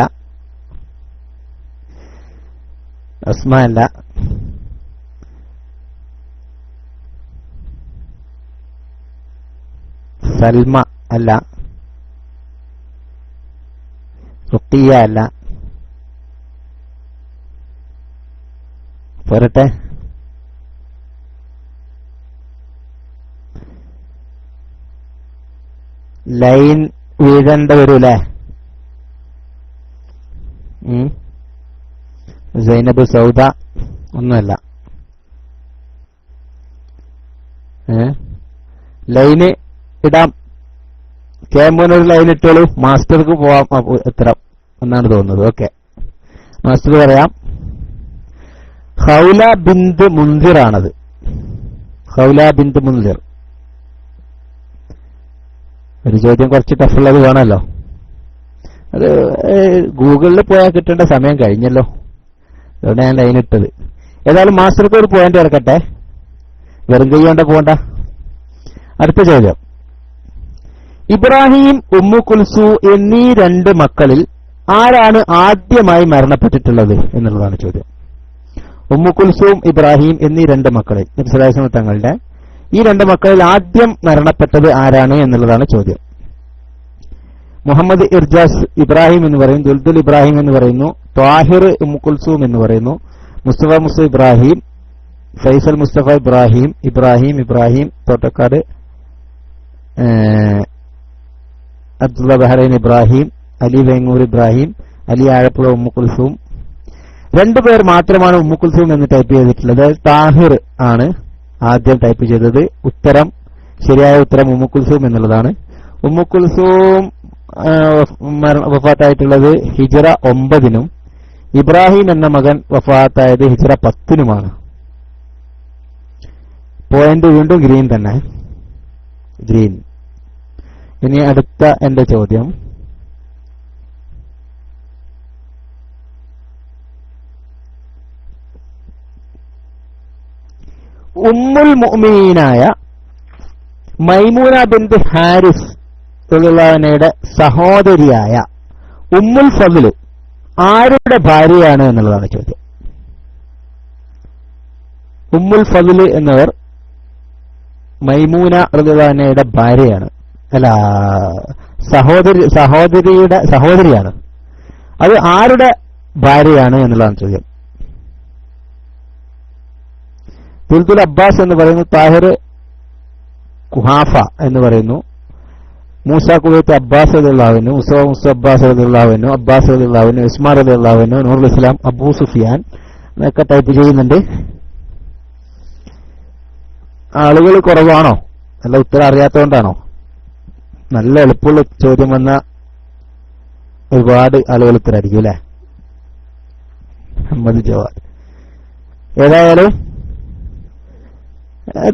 സൽമ അല്ല, റുഖിയ അല്ല, പോരട്ടെ ലൈൻ വീഴേണ്ട വരൂലേ? സൈനബ് സൗദ ഒന്നുമല്ല. ലൈന് ഇടാം. കേമൂനൊരു ലൈൻ ഇട്ടോളൂ, മാസ്റ്റർക്ക് പോവാം ഉത്തരം എന്നാണ് തോന്നുന്നത്. ഓക്കെ, മാസ്റ്റർ പറയാം. ഹൗല ബിന്ത് മുൻസിർ ആണത്. ഹൗല ബിന്ത് മുൻസിർ. ഒരു ചോദ്യം കുറച്ച് ടഫുള്ളത് വേണമല്ലോ. അത് ഗൂഗിളിൽ പോയാൽ കിട്ടേണ്ട സമയം കഴിഞ്ഞല്ലോ, അതുകൊണ്ട് ഞാൻ ലൈൻ ഇട്ടത്. ഏതായാലും മാസ്റ്റർക്ക് ഒരു പോയിന്റ് ഇറക്കട്ടെ, വെറും കൈ പോകണ്ട. അടുത്ത ചോദ്യം, ഇബ്രാഹിം, ഉമ്മു കുൽസു എന്നീ രണ്ട് മക്കളിൽ ആരാണ് ആദ്യമായി മരണപ്പെട്ടിട്ടുള്ളത് എന്നുള്ളതാണ് ചോദ്യം. ഉമ്മു കുൽസൂം, ഇബ്രാഹിം എന്നീ രണ്ട് മക്കളിൽ, നബി സല്ലല്ലാഹു അലൈഹി വസല്ലം തങ്ങളുടെ ഈ രണ്ട് മക്കളിൽ ആദ്യം മരണപ്പെട്ടത് ആരാണ് എന്നുള്ളതാണ് ചോദ്യം. മുഹമ്മദ് ഇർജാസ് ഇബ്രാഹിം എന്ന് പറയുന്നു, ദുൽദുൽ ഇബ്രാഹിം എന്ന് പറയുന്നു, ത്വാഹിർ ഉമ്മു കുൽസൂം എന്ന് പറയുന്നു, മുസ്തഫ ഇബ്രാഹിം, ഫൈസൽ മുസ്തഫ ഇബ്രാഹിം തോട്ടക്കാട്, അബ്ദുള്ള ബഹ്റൈൻ ഇബ്രാഹിം, അലി വേങ്ങൂർ ഇബ്രാഹിം, അലി ആഴപ്പുഴ ഉമ്മു കുൽസൂം. രണ്ടുപേർ മാത്രമാണ് ഉമ്മു കുൽസൂം എന്ന് ടൈപ്പ് ചെയ്തിട്ടുള്ളത്. താഹിർ ആണ് ആദ്യം ടൈപ്പ് ചെയ്തത്. ശരിയായ ഉത്തരം ഉമ്മു കുൽസൂം എന്നുള്ളതാണ്. ഉമ്മു കുൽസൂം വഫാത്തായിട്ടുള്ളത് ഹിജ്റ 9 ഇബ്രാഹിം എന്ന മകൻ വഫാത്തായത് ഹിജ്റ 10 പോയിന്റ് വീണ്ടും ഗ്രീൻ തന്നെ, ഗ്രീൻ. ഇനി അടുത്ത എന്റെ ചോദ്യം, ഉമ്മുൽ മുഅ്മിനീനായ മൈമൂന ബിൻത് ഹാരിസ് റളിയല്ലാഹുഅൻഹയുടെ സഹോദരിയായ ഉമ്മുൽ ഫദ്ൽ ആരുടെ ഭാര്യയാണ് എന്നുള്ളതാണ് ചോദ്യം. ഉമ്മുൽ ഫദ്ൽ എന്നവർ മൈമൂന റളിയല്ലാഹുഅൻഹയുടെ ഭാര്യയാണ്, അല്ല സഹോദരിയാണ്. അത് ആരുടെ ഭാര്യയാണ് എന്നുള്ളതാണ് ചോദ്യം. ദുൽദുൽ അബ്ബാസ് എന്ന് പറയുന്നു, താഹിർ കുഹാഫ എന്ന് പറയുന്നു, മൂസ കുവൈത്ത് അബ്ബാസ് റളിയല്ലാഹു, മുസ അബ്ബാസ് റളിയല്ലാഹു, അബ്ബാസ് റളിയല്ലാഹു, ഉസ്മാൻ റളിയല്ലാഹു, നൂറുൽ ഇസ്ലാം, അബൂ സുഫിയാൻ എന്നൊക്കെ ടൈപ്പ് ചെയ്യുന്നുണ്ട്. ആളുകൾ കുറവാണോ? നല്ല ഉത്തരം അറിയാത്തതുകൊണ്ടാണോ? നല്ല എളുപ്പമുള്ള ചോദ്യം വന്ന ഒരുപാട് ആളുകൾ ഉത്തരമായിരിക്കും അല്ലെ? അഹമ്മദ് ജവാദ്. ഏതായാലും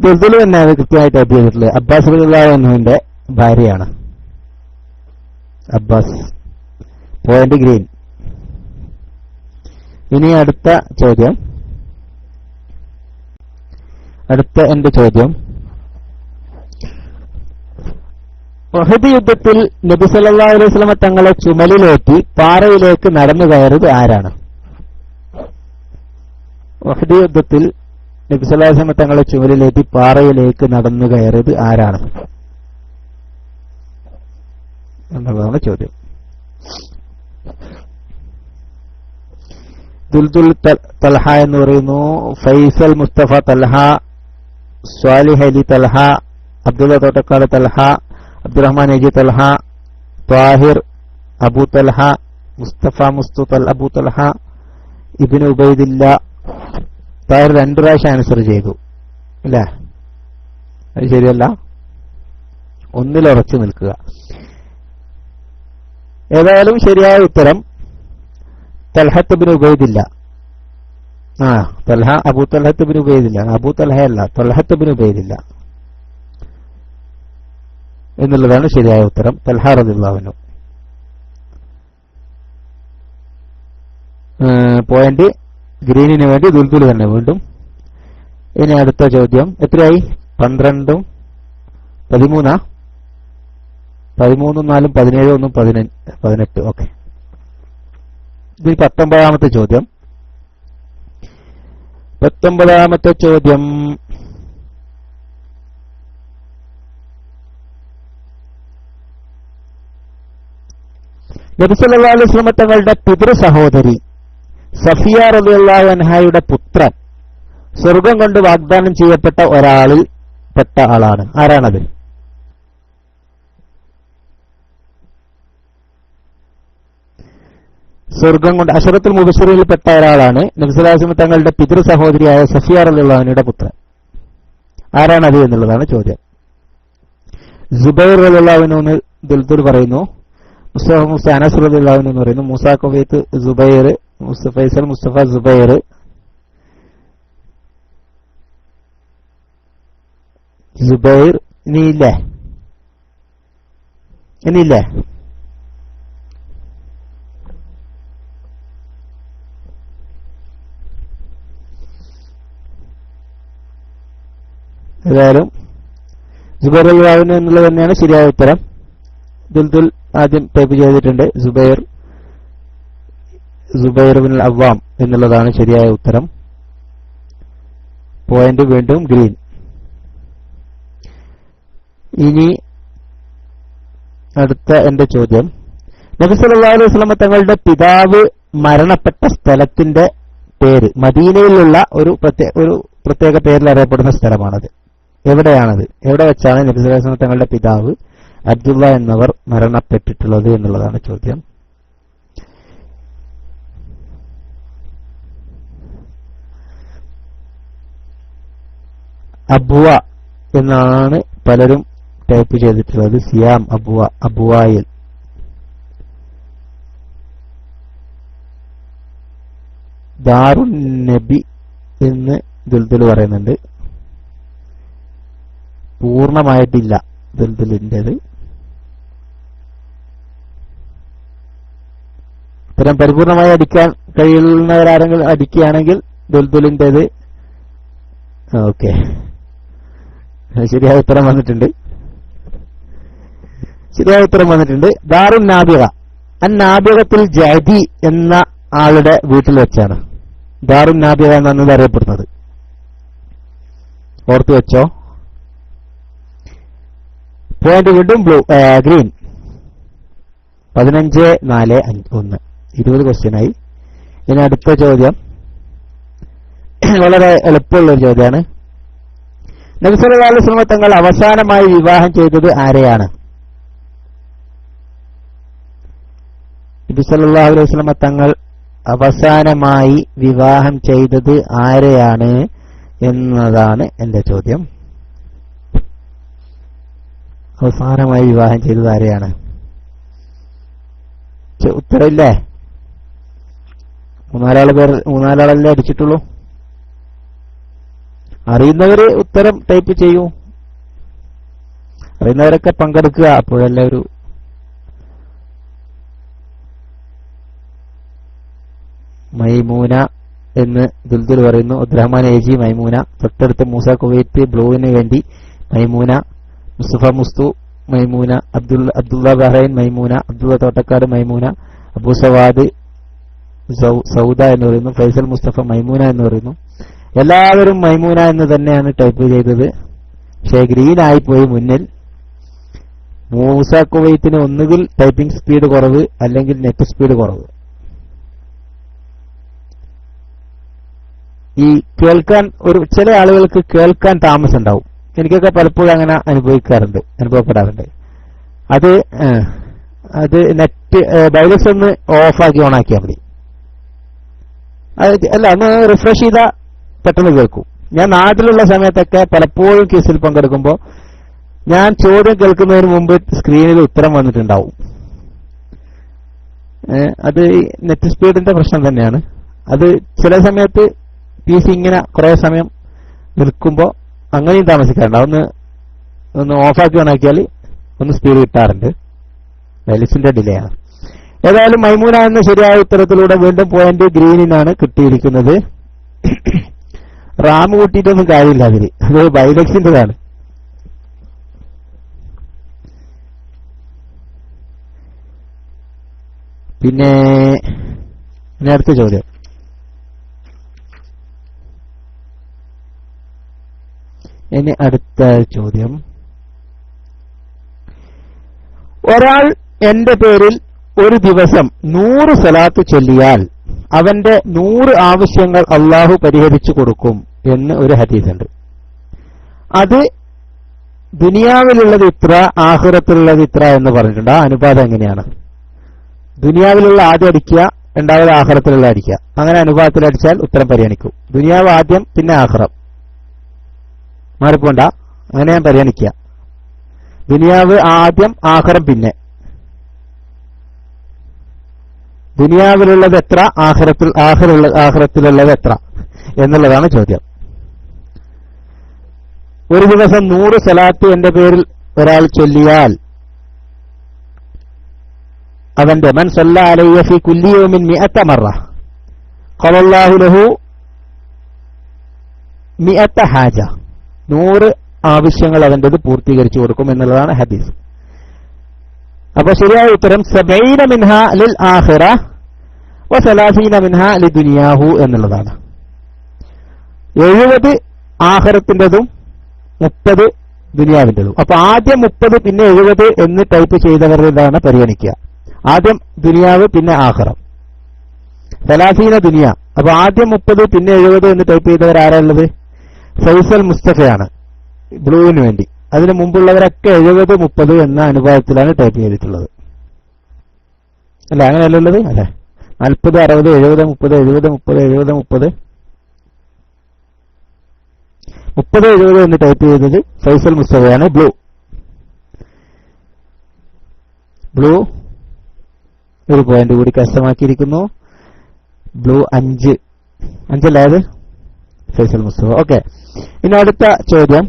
ദുൽദുൽ തന്നെ അത് കൃത്യമായി ടൈപ്പ് ചെയ്തിട്ടുള്ളത്. അബ്ബാസ് റളിയല്ലാഹു അൻഹുവിന്റെ ഭാര്യയാണ് അബ്ബാസ്. Point green. ഇനി അടുത്ത എന്റെ ചോദ്യം, ഉഹദ് യുദ്ധത്തിൽ നബി സല്ലല്ലാഹു അലൈഹി വസല്ലം തങ്ങളെ ചുമലിലേറ്റി പാറയിലേക്ക് നടന്നു കയറിയത് ആരാണ്? ഉഹദ് യുദ്ധത്തിൽ നബി സല്ലല്ലാഹു അലൈഹി വസല്ലം തങ്ങളെ ചുമലിലേറ്റി പാറയിലേക്ക് നടന്നു കയറിയത് ആരാണ് എന്നുള്ളതാണ് ചോദ്യം. ദുൽദുൽ തൽഹ എന്ന് പറയുന്നു, ഫൈസൽ മുസ്തഫ തൽഹ, സ്വാലിഹ് അലി തൽഹ, അബ്ദുള്ള തോട്ടക്കാട് തൽഹ, അബ്ദുറഹ്മാൻ എജി തൽഹ, ത്വാഹിർ അബൂ തൽഹ, മുസ്തഫ അബൂ തൽഹ, ഇബ്നു ഉബൈദില്ല. താഹിർ 2 പ്രാവശ്യം ആൻസർ ചെയ്തു അല്ലേ? അത് ശരിയല്ല, ഒന്നിൽ ഉറച്ചു നിൽക്കുക. ഏതായാലും ശരിയായ ഉത്തരം തൽഹത്ത് ബിൻ ഉബൈദില്ല. തൽഹ അബൂ തൽഹത്ത് ബിൻ ഉബൈദില്ല, അബൂ തൽഹ അല്ല, തൽഹത്ത് ബിൻ ഉബൈദില്ല എന്നുള്ളതാണ് ശരിയായ ഉത്തരം. തൽഹ റളിയല്ലാഹു അൻഹു. പോയിന്റ് ഗ്രീനിന് വേണ്ടി ദുൽദുൽ തന്നെ വീണ്ടും. ഇനി അടുത്ത ചോദ്യം എത്രയായി? 12 13 13 4 17 1 18. ഓക്കെ, ഇത് 19ാമത്തെ ചോദ്യം. 19ാമത്തെ ചോദ്യം നബി സല്ലല്ലാഹു അലൈഹി വസല്ലം തങ്ങളുടെ പിതൃ സഹോദരി സഫിയ റളിയല്ലാഹു അൻഹയുടെ പുത്രൻ സ്വർഗം കൊണ്ട് വാഗ്ദാനം ചെയ്യപ്പെട്ട ഒരാളിൽ പെട്ട ആളാണ്. ആരാണത്? സ്വർഗം കൊണ്ട് അശറത്തുൽ മുബശ്ശിരീനിൽ പെട്ട ഒരാളാണ് നബി സല്ലല്ലാഹു അലൈഹി വസല്ലം തങ്ങളുടെ പിതൃ സഹോദരിയായ സഫിയ റളിയല്ലാഹു അൻഹയുടെ പുത്രൻ. ആരാണത് എന്നുള്ളതാണ് ചോദ്യം. സുബൈർ റളിയല്ലാഹു അൻഹു എന്ന് ദുൽദുൽ പറയുന്നു, മുസ്തഫ അനസ് റളിയല്ലാഹു അൻഹു എന്ന് പറയുന്നു, മൂസ കുവൈത്ത് സുബൈർ, ഫൈസൽ മുസ്തഫ സുബൈർ, സുബൈർ ഇനിയില്ലേ? ഏതായാലും സുബൈർ റളിയല്ലാഹു അൻഹു എന്നുള്ളത് തന്നെയാണ് ശരിയായ ഉത്തരം. ദുൽദുൽ ആദ്യം ടൈപ്പ് ചെയ്തിട്ടുണ്ട്. സുബൈർ ബിൻ അവ്വാം എന്നുള്ളതാണ് ശരിയായ ഉത്തരം. പോയിന്റ് വീണ്ടും ഗ്രീൻ. ഇനി അടുത്ത എന്റെ ചോദ്യം, നബി സല്ലല്ലാഹു അലൈഹി വസല്ലം തങ്ങളുടെ പിതാവ് മരണപ്പെട്ട സ്ഥലത്തിന്റെ പേര് മദീനയിലുള്ള ഒരു പ്രത്യേക പേരിൽ അറിയപ്പെടുന്ന സ്ഥലമാണത്. എവിടെയാണത്? എവിടെ വെച്ചാണ് നബി സല്ലല്ലാഹു അലൈഹി വസല്ലം തങ്ങളുടെ പിതാവ് അബ്ദുള്ള എന്നവർ മരണപ്പെട്ടിട്ടുള്ളത് എന്നുള്ളതാണ് ചോദ്യം. അബുവ എന്നാണ് പലരും ടൈപ്പ് ചെയ്തിട്ടുള്ളത്. സിയാം അബുവ, അബുവായിൽ. ദാറുൻ നബി എന്ന് ദുൽദുൽ പറയുന്നുണ്ട്. പൂർണ്ണമായിട്ടില്ല ദുൽദുലിൻ്റെത്. ഇത്തരം പരിപൂർണമായി അടിക്കാൻ കഴിയുന്നവരാരെങ്കിലും അടിക്കുകയാണെങ്കിൽ ദുൽദുലിൻ്റെത്. ഓക്കെ, ശരിയായ ഉത്തരം വന്നിട്ടുണ്ട്. ദാറുൻ നാബിഗ, നാബിഗത്തിൽ ജഅദി എന്ന ആളുടെ വീട്ടിൽ വെച്ചാണ് ദാറുൻ നാബിഗ എന്നത് അറിയപ്പെടുന്നത്. ഓർത്തു വെച്ചോ. പോയിന്റ് വീണ്ടും ഗ്രീൻ. 15-4-1 20 ക്വസ്റ്റ്യനായി. ഇനി അടുത്ത ചോദ്യം വളരെ എളുപ്പമുള്ളൊരു ചോദ്യമാണ്. നബി സല്ലല്ലാഹു അലൈഹി വസല്ലം തങ്ങൾ അവസാനമായി വിവാഹം ചെയ്തത് ആരെയാണ്? നബി സല്ലല്ലാഹു അലൈഹി വസല്ലം തങ്ങൾ അവസാനമായി വിവാഹം ചെയ്തത് ആരെയാണ് എന്നതാണ് എന്റെ ചോദ്യം. അവസാനമായി വിവാഹം ചെയ്തത് ആരെയാണ്? ഉത്തരവില്ലേ? മൂന്നാലാളല്ലേ അടിച്ചിട്ടുള്ളൂ. അറിയുന്നവര് ഉത്തരം ടൈപ്പ് ചെയ്യൂ. അറിയുന്നവരൊക്കെ പങ്കെടുക്കുക. അപ്പോഴല്ലേ ഒരു മൈമൂന എന്ന് ദുൽദുൽ പറയുന്നു. അബ്ദുറഹ്മാൻ എജി മൈമൂന. തൊട്ടടുത്ത് മൂസ കുവൈറ്റ് ബ്ലൂവിന് വേണ്ടി മൈമൂന. മുസ്തഫ മുസ്തു മൈമൂന. അബ്ദുള്ള ബഹ്റൈൻ മൈമൂന. അബ്ദുള്ള തോട്ടക്കാട് മൈമൂന. അബൂ സവാദ് സൗദ എന്ന് പറയുന്നു. ഫൈസൽ മുസ്തഫ മൈമൂന എന്ന് പറയുന്നു. എല്ലാവരും മൈമൂന എന്ന് തന്നെയാണ് ടൈപ്പ് ചെയ്തത്. പക്ഷേ ഗ്രീൻ ആയിപ്പോയി മുന്നിൽ. മൂസ കുവൈത്തിന് ഒന്നുകിൽ ടൈപ്പിംഗ് സ്പീഡ് കുറവ്, അല്ലെങ്കിൽ നെറ്റ് സ്പീഡ് കുറവ്. ഈ കേൾക്കാൻ ചില ആളുകൾക്ക് കേൾക്കാൻ താമസം ഉണ്ടാവും. എനിക്കൊക്കെ പലപ്പോഴും അങ്ങനെ അനുഭവപ്പെടാറുണ്ട്. അത് നെറ്റ് ഡയലക്സ് ഒന്ന് ഓഫാക്കി ഓണാക്കിയാൽ മതി. അല്ല, ഒന്ന് റിഫ്രഷ് ചെയ്താൽ പെട്ടെന്ന് കേൾക്കും. ഞാൻ നാട്ടിലുള്ള സമയത്തൊക്കെ പലപ്പോഴും ക്വിസിൽ പങ്കെടുക്കുമ്പോൾ ഞാൻ ചോദ്യം കേൾക്കുന്നതിന് മുമ്പ് സ്ക്രീനിൽ ഉത്തരം വന്നിട്ടുണ്ടാവും. അത് നെറ്റ് സ്പീഡിന്റെ പ്രശ്നം തന്നെയാണ്. അത് ചില സമയത്ത് PC ഇങ്ങനെ കുറെ സമയം നിൽക്കുമ്പോൾ അങ്ങനെയും താമസിക്കാറുണ്ട്. ഒന്ന് ഓഫാക്കി ഓണാക്കിയാൽ ഒന്ന് സ്പീഡ് കിട്ടാറുണ്ട്. ലിസ്റ്റിന്റെ ഡിലേ ആണ്. ഏതായാലും മൈമൂന എന്ന ശരിയായ ഉത്തരത്തിലൂടെ വീണ്ടും പോയിന്റ് ഗ്രീനിനാണ് കിട്ടിയിരിക്കുന്നത്. റാം കൂട്ടിയിട്ടൊന്നും കാര്യമില്ല അതില്, അത് ബൈലക്സിന്റെതാണ്. പിന്നെ അടുത്ത ചോദ്യം. ഇനി അടുത്ത ചോദ്യം, ഒരാൾ എന്റെ പേരിൽ ഒരു ദിവസം 100 സ്വലാത്ത് ചൊല്ലിയാൽ അവന്റെ 100 ആവശ്യങ്ങൾ അള്ളാഹു പരിഹരിച്ചു കൊടുക്കും എന്ന് ഒരു ഹദീസുണ്ട്. അത് ദുനിയാവിലുള്ളത് ഇത്ര, ആഖിറത്തിലുള്ളത് ഇത്ര എന്ന് പറഞ്ഞിട്ടുണ്ട്. ആ അനുപാതം എങ്ങനെയാണ്? ദുനിയാവിലുള്ള ആദ്യം അടിക്കുക, രണ്ടാമത് ആഖിറത്തിലുള്ള അടിക്കുക. അങ്ങനെ അനുപാതത്തിൽ അടിച്ചാൽ ഉത്തരം പരിഗണിക്കും. ദുനിയാവ് ആദ്യം, പിന്നെ ആഖിറം. മാറിപ്പോണ്ട, അങ്ങനെ ഞാൻ പരിഗണിക്കുക. ദുനിയാവ് ആദ്യം, ആഖിറം പിന്നെ. ദുനിയാവിലുള്ളത് എത്ര, ആഖിറത്തിലുള്ളത് എത്ര എന്നുള്ളതാണ് ചോദ്യം. ഒരു ദിവസം 100 സ്വലാത്ത് എന്റെ പേരിൽ ഒരാൾ ചൊല്ലിയാൽ അവന്റെ മൻ സല്ല അലയ്യ ഫി കുല്ലി യൗമിൻ 100 മറ ഖലല്ലാഹു ലഹു 100 ഹാജ, 100 ആവശ്യങ്ങൾ അവന്റേത് പൂർത്തീകരിച്ചു കൊടുക്കും എന്നുള്ളതാണ് ഹദീസ്. അപ്പൊ ശരിയായ ഉത്തരം 70 മിൻഹ ലിൽ ആഖിറ വ 30 മിൻഹ ലിദുനിയാഹു എന്നുള്ളതാണ്. 70 ആഖിറത്തിന്റേതും 30 ദുനിയാവിന്റേതും. അപ്പൊ ആദ്യം 30 പിന്നെ 70 എന്ന് ടൈപ്പ് ചെയ്തവരുടേതാണ് പരിഗണിക്കുക. ആദ്യം ദുനിയാവ് പിന്നെ ആഖിറം. 30 ദുനിയ. അപ്പൊ ആദ്യം 30 പിന്നെ 70 എന്ന് ടൈപ്പ് ചെയ്തവർ ആരാളുള്ളത്? ഫൈസൽ മുസ്തഫയാണ്, ബ്ലൂവിന് വേണ്ടി. അതിനു മുമ്പുള്ളവരൊക്കെ 70, 30 എന്ന അനുപാതത്തിലാണ് ടൈപ്പ് ചെയ്തിട്ടുള്ളത്. അല്ല, അങ്ങനെയല്ല ഉള്ളത് അല്ലെ? 40, 60, 70, 30, 70, 30, 70, 30, 30, 70 എന്ന് ടൈപ്പ് ചെയ്തത് ഫൈസൽ മുസ്തഫയാണ്, ബ്ലൂ ഒരു പോയിന്റ് കൂടി കരസ്ഥമാക്കിയിരിക്കുന്നു. ബ്ലൂ 5 അല്ലായത് ഫൈസൽ മുസ്തഫ. ഓക്കെ, ഇനി അടുത്ത ചോദ്യം.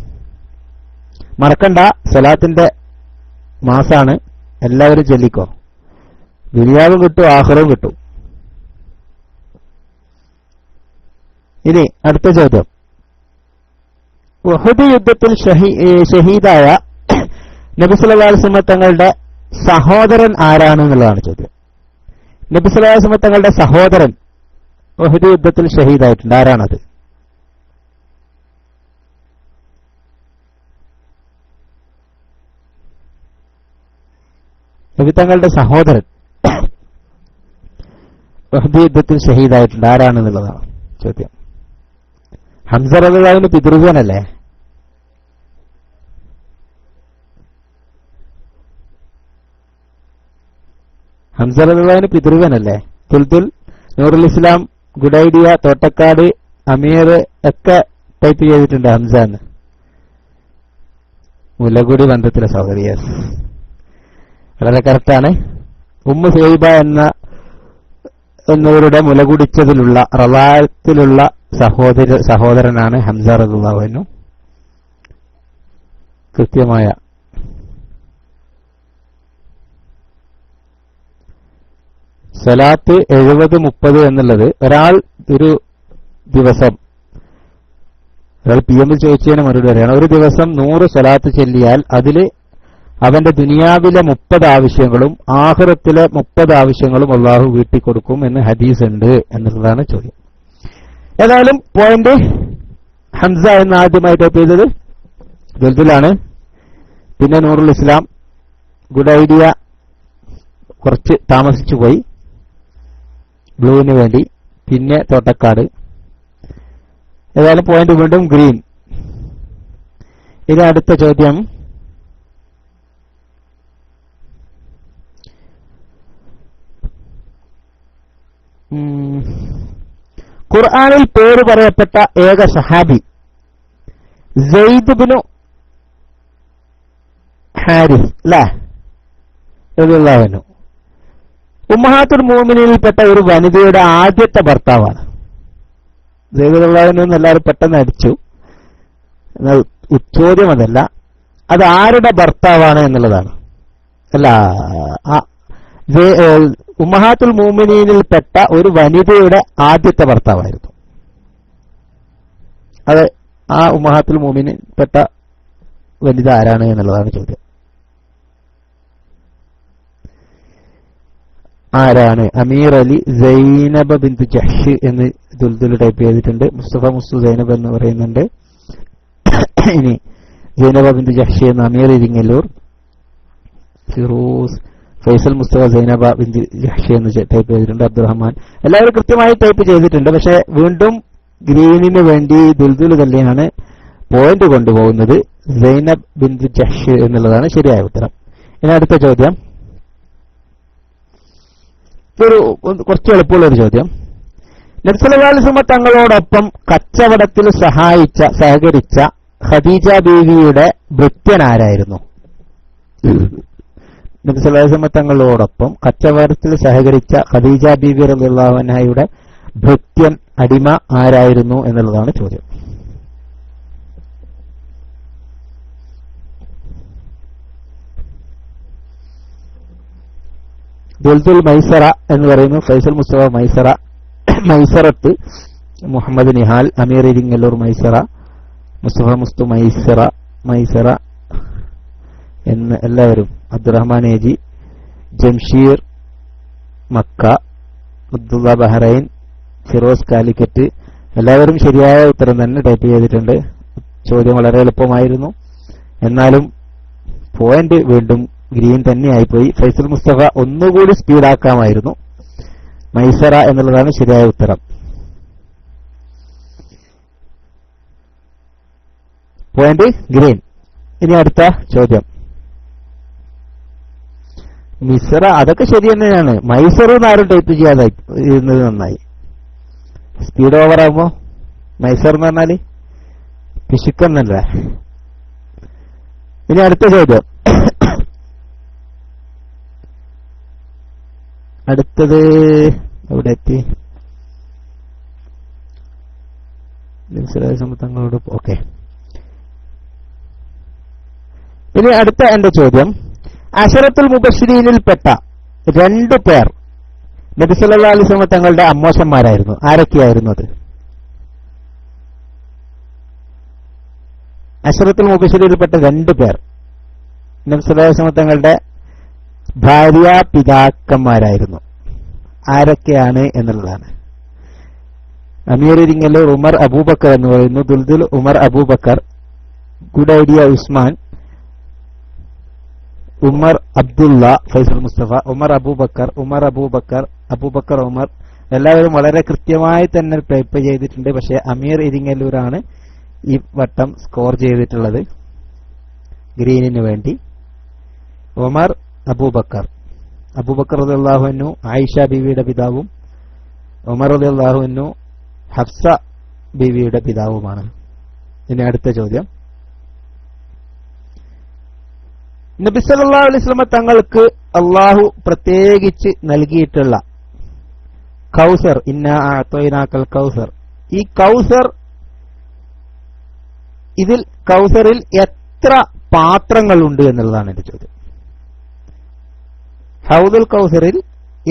മറക്കണ്ട, സലാത്തിന്റെ മാസാണ്, എല്ലാവരും ചൊല്ലിക്കോ. ദുനിയാവും കിട്ടും, ആഖിറവും കിട്ടും. ഇനി അടുത്ത ചോദ്യം. ഉഹദ് യുദ്ധത്തിൽ ഷഹീദായ നബി സല്ലല്ലാഹു അലൈഹി വസല്ലം തങ്ങളുടെ സഹോദരൻ ആരാണ് എന്നുള്ളതാണ് ചോദ്യം. നബി സല്ലല്ലാഹു അലൈഹി വസല്ലം തങ്ങളുടെ സഹോദരൻ ഉഹദ് യുദ്ധത്തിൽ ഷഹീദായിട്ടുണ്ട്. ആരാണത്? നബി തങ്ങളുടെ സഹോദരൻ ഉഹദ് യുദ്ധത്തിൽ ഷഹീദായിട്ടുണ്ട്. ആരാണെന്നുള്ളതാണ് ചോദ്യം. ഹംസ റളിയല്ലാഹു അൻഹു പിതൃവ്യനല്ലേ? ഹംസ റളിയല്ലാഹു അൻഹു പിതൃവ്യനല്ലേ? തുൽതുൽ, നൂറുൽ ഇസ്ലാം, ഗുഡ് ഐഡിയ, തോട്ടക്കാട്, അമീർ ഒക്കെ ടൈപ്പ് ചെയ്തിട്ടുണ്ട് ഹംസ എന്ന്. മുലകുടി ബന്ധത്തിലെ സഹോദരി. വളരെ കറക്റ്റാണ്. ഉമ്മു സൈബ എന്നവരുടെ മുലകുടിച്ചതിലുള്ള റളായത്തിലുള്ള സഹോദരനാണ് ഹംസ റളിയല്ലാഹു അൻഹു. കൃത്യമായ സ്വലാത്ത് 70, 30 എന്നുള്ളത് ഒരാൾ ഒരു ദിവസം, ഒരാൾ PM ചോദിച്ചതിന് മറുപടി പറയാണ്. ഒരു ദിവസം 100 സ്വലാത്ത് ചൊല്ലിയാൽ അതിൽ അവന്റെ ദുനിയാവിലെ 30 ആവശ്യങ്ങളും ആഖിറത്തിലെ 30 ആവശ്യങ്ങളും അള്ളാഹു വീട്ടിക്കൊടുക്കും എന്ന് ഹദീസ് ഉണ്ട് എന്നുള്ളതാണ് ചോദ്യം. ഏതായാലും പോയിന്റ് ഹംസ എന്ന് ആദ്യമായി ടൈപ്പ് ചെയ്തത് ദുൽദുലാണ്, പിന്നെ നൂറുൽ ഇസ്ലാം, ഗുഡ് ഐഡിയ കുറച്ച് താമസിച്ചു പോയി ബ്ലൂവിന് വേണ്ടി, പിന്നെ തോട്ടക്കാട്. ഏതായാലും പോയിന്റ് വീണ്ടും ഗ്രീൻ. ഇത് അടുത്ത ചോദ്യം. ഖുർആനിൽ പേര് പറയപ്പെട്ട ഏക സഹാബി സെയ്ദ് ഇബ്നു ഹാരിസ് അല്ലേ? റളിയല്ലാഹു അൻഹു. ഉമ്മഹാത്തുൽ മുഅ്മിനീനിൽപ്പെട്ട ഒരു വനിതയുടെ ആദ്യത്തെ ഭർത്താവാണ്. സയ്യിദുൽ എല്ലാവരും പെട്ടെന്ന് അടിച്ചു. എന്നാൽ ചോദ്യം അതല്ല, അത് ആരുടെ ഭർത്താവാണ് എന്നുള്ളതാണ്. അല്ല, ഉമ്മഹാത്തുൽ മുഅ്മിനീനിൽപ്പെട്ട ഒരു വനിതയുടെ ആദ്യത്തെ ഭർത്താവായിരുന്നു. അത് ആ ഉമ്മഹാത്തുൽ മുഅ്മിനീനിൽപ്പെട്ട വനിത ആരാണ് എന്നുള്ളതാണ് ചോദ്യം. ആരാണ്? അമീർ അലി സൈനബ ബിന്തു ജഹ്ഷ് എന്ന് ദുൽദുൽ ടൈപ്പ് ചെയ്തിട്ടുണ്ട്. മുസ്തഫ മുസ്തു സൈനബ് എന്ന് പറയുന്നുണ്ട്. ഇനി സൈനബ ബിന്തു ജഹ്ഷ് എന്ന് അമീർ ഇരിങ്ങല്ലൂർ, ഫിറൂസ്, ഫൈസൽ മുസ്തഫ സൈനബ ബിന്തു ജഹ്ഷ് എന്ന് ടൈപ്പ് ചെയ്തിട്ടുണ്ട്. അബ്ദുറഹ്മാൻ, എല്ലാവരും കൃത്യമായി ടൈപ്പ് ചെയ്തിട്ടുണ്ട്. പക്ഷെ വീണ്ടും ഗ്രീനിന് വേണ്ടി ദുൽദുൽ തന്നെയാണ് പോയിന്റ് കൊണ്ടുപോകുന്നത്. സൈനബ് ബിന്തു ജഹ്ഷ് എന്നുള്ളതാണ് ശരിയായ ഉത്തരം. ഇനി അടുത്ത ചോദ്യം, കുറച്ച് എളുപ്പമുള്ള ഒരു ചോദ്യം. നബി സല്ലല്ലാഹു അലൈഹി വസല്ലം തങ്ങളോടൊപ്പം കച്ചവടത്തിൽ സഹകരിച്ച ഖദീജ ബീവിയുടെ ഭൃത്യനാരായിരുന്നു? നബി സല്ലല്ലാഹു അലൈഹി വസല്ലം തങ്ങളോടൊപ്പം കച്ചവടത്തിൽ സഹകരിച്ച ഖദീജ ബീവി റളിയല്ലാഹു അൻഹയുടെ ഭൃത്യൻ, അടിമ ആരായിരുന്നു എന്നുള്ളതാണ് ചോദ്യം. ദുൽദുൽ മൈസറ എന്ന് പറയുന്നു. ഫൈസൽ മുസ്തഫ മൈസറ, മൈസറത്ത് മുഹമ്മദ് നിഹാൽ, അമീർ ഇരിങ്ങല്ലൂർ മൈസറ, മുസ്തഫ മുസ്തു മൈസറ എന്ന് എല്ലാവരും, അബ്ദുറഹ്മാൻ ഏജി, ജംഷീർ മക്ക, അബ്ദുള്ള ബഹ്റൈൻ, ഫിറോസ് കാലിക്കറ്റ്, എല്ലാവരും ശരിയായ ഉത്തരം തന്നെ ടൈപ്പ് ചെയ്തിട്ടുണ്ട്. ചോദ്യം വളരെ എളുപ്പമായിരുന്നു. എന്നാലും പോയിന്റ് വീണ്ടും ഗ്രീൻ തന്നെയായിപ്പോയി. ഫൈസൽ മുസ്തഫ ഒന്നുകൂടി സ്പീഡാക്കാമായിരുന്നു. മൈസറ എന്നുള്ളതാണ് ശരിയായ ഉത്തരം. Point green. ഇനി അടുത്ത ചോദ്യം. മിസറ, അതൊക്കെ ശരി തന്നെയാണ്. മൈസർ എന്നാരും ടൈപ്പ് ചെയ്യാതായി ഇരുന്നത് നന്നായി. സ്പീഡ് ഓവർ ആകുമ്പോ മൈസർ എന്ന് പറഞ്ഞാല് പിശുക്കെന്നല്ലേ. ഇനി അടുത്ത ചോദ്യം. അടുത്തത് എവിടെ എത്തി? തങ്ങളോട് ഓക്കെ. ഇനി അടുത്ത എന്റെ ചോദ്യം, അശറത്തുൽ മുബശ്ശിരീനിൽപ്പെട്ട 2 പേർ നബി സല്ലല്ലാഹു അലൈഹി വസല്ലം തങ്ങളുടെ അമ്മോശന്മാരായിരുന്നു. ആരൊക്കെയായിരുന്നു അത്? അശറത്തുൽ മുബശ്ശിരീനിൽപ്പെട്ട 2 പേർ നബി സല്ലല്ലാഹു അലൈഹി വസല്ലം തങ്ങളുടെ ഭാര്യ പിതാക്കന്മാരായിരുന്നു. ആരൊക്കെയാണ് എന്നുള്ളതാണ്. അമീർ ഇരിങ്ങല്ലൂർ ഉമർ അബൂബക്കർ എന്ന് പറയുന്നു. ദുൽദുൽ ഉമർ അബൂബക്കർ, ഗുഡ് ഐഡിയ ഉസ്മാൻ, ഉമർ അബ്ദുള്ള, ഫൈസൽ മുസ്തഫ, ഉമർ അബൂബക്കർ, അബൂബക്കർ ഉമർ, എല്ലാവരും വളരെ കൃത്യമായി തന്നെ ടൈപ്പ് ചെയ്തിട്ടുണ്ട്. പക്ഷേ അമീർ ഇരിങ്ങല്ലൂരാണ് ഈ വട്ടം സ്കോർ ചെയ്തിട്ടുള്ളത് ഗ്രീനിന് വേണ്ടി. ഉമർ അബൂബക്കർ റളിയല്ലാഹു അൻഹു ആയിഷ ബീവിയുടെ പിതാവും ഉമർ റളിയല്ലാഹു അൻഹു ഹഫ്സ ബീവിയുടെ പിതാവുമാണ്. ഇനി അടുത്ത ചോദ്യം, നബി സല്ലല്ലാഹു അലൈഹി വസല്ലം തങ്ങൾക്ക് അള്ളാഹു പ്രത്യേകിച്ച് നൽകിയിട്ടുള്ള കൗസർ, ഇന്നാ അഅ്തൈനാക്കൽ കൗസർ, ഈ കൗസർ, ഇതിൽ കൗസറിൽ എത്ര പാത്രങ്ങളുണ്ട് എന്നുള്ളതാണ് എന്റെ ചോദ്യം. ഹൗദുൽ കൗസറിൽ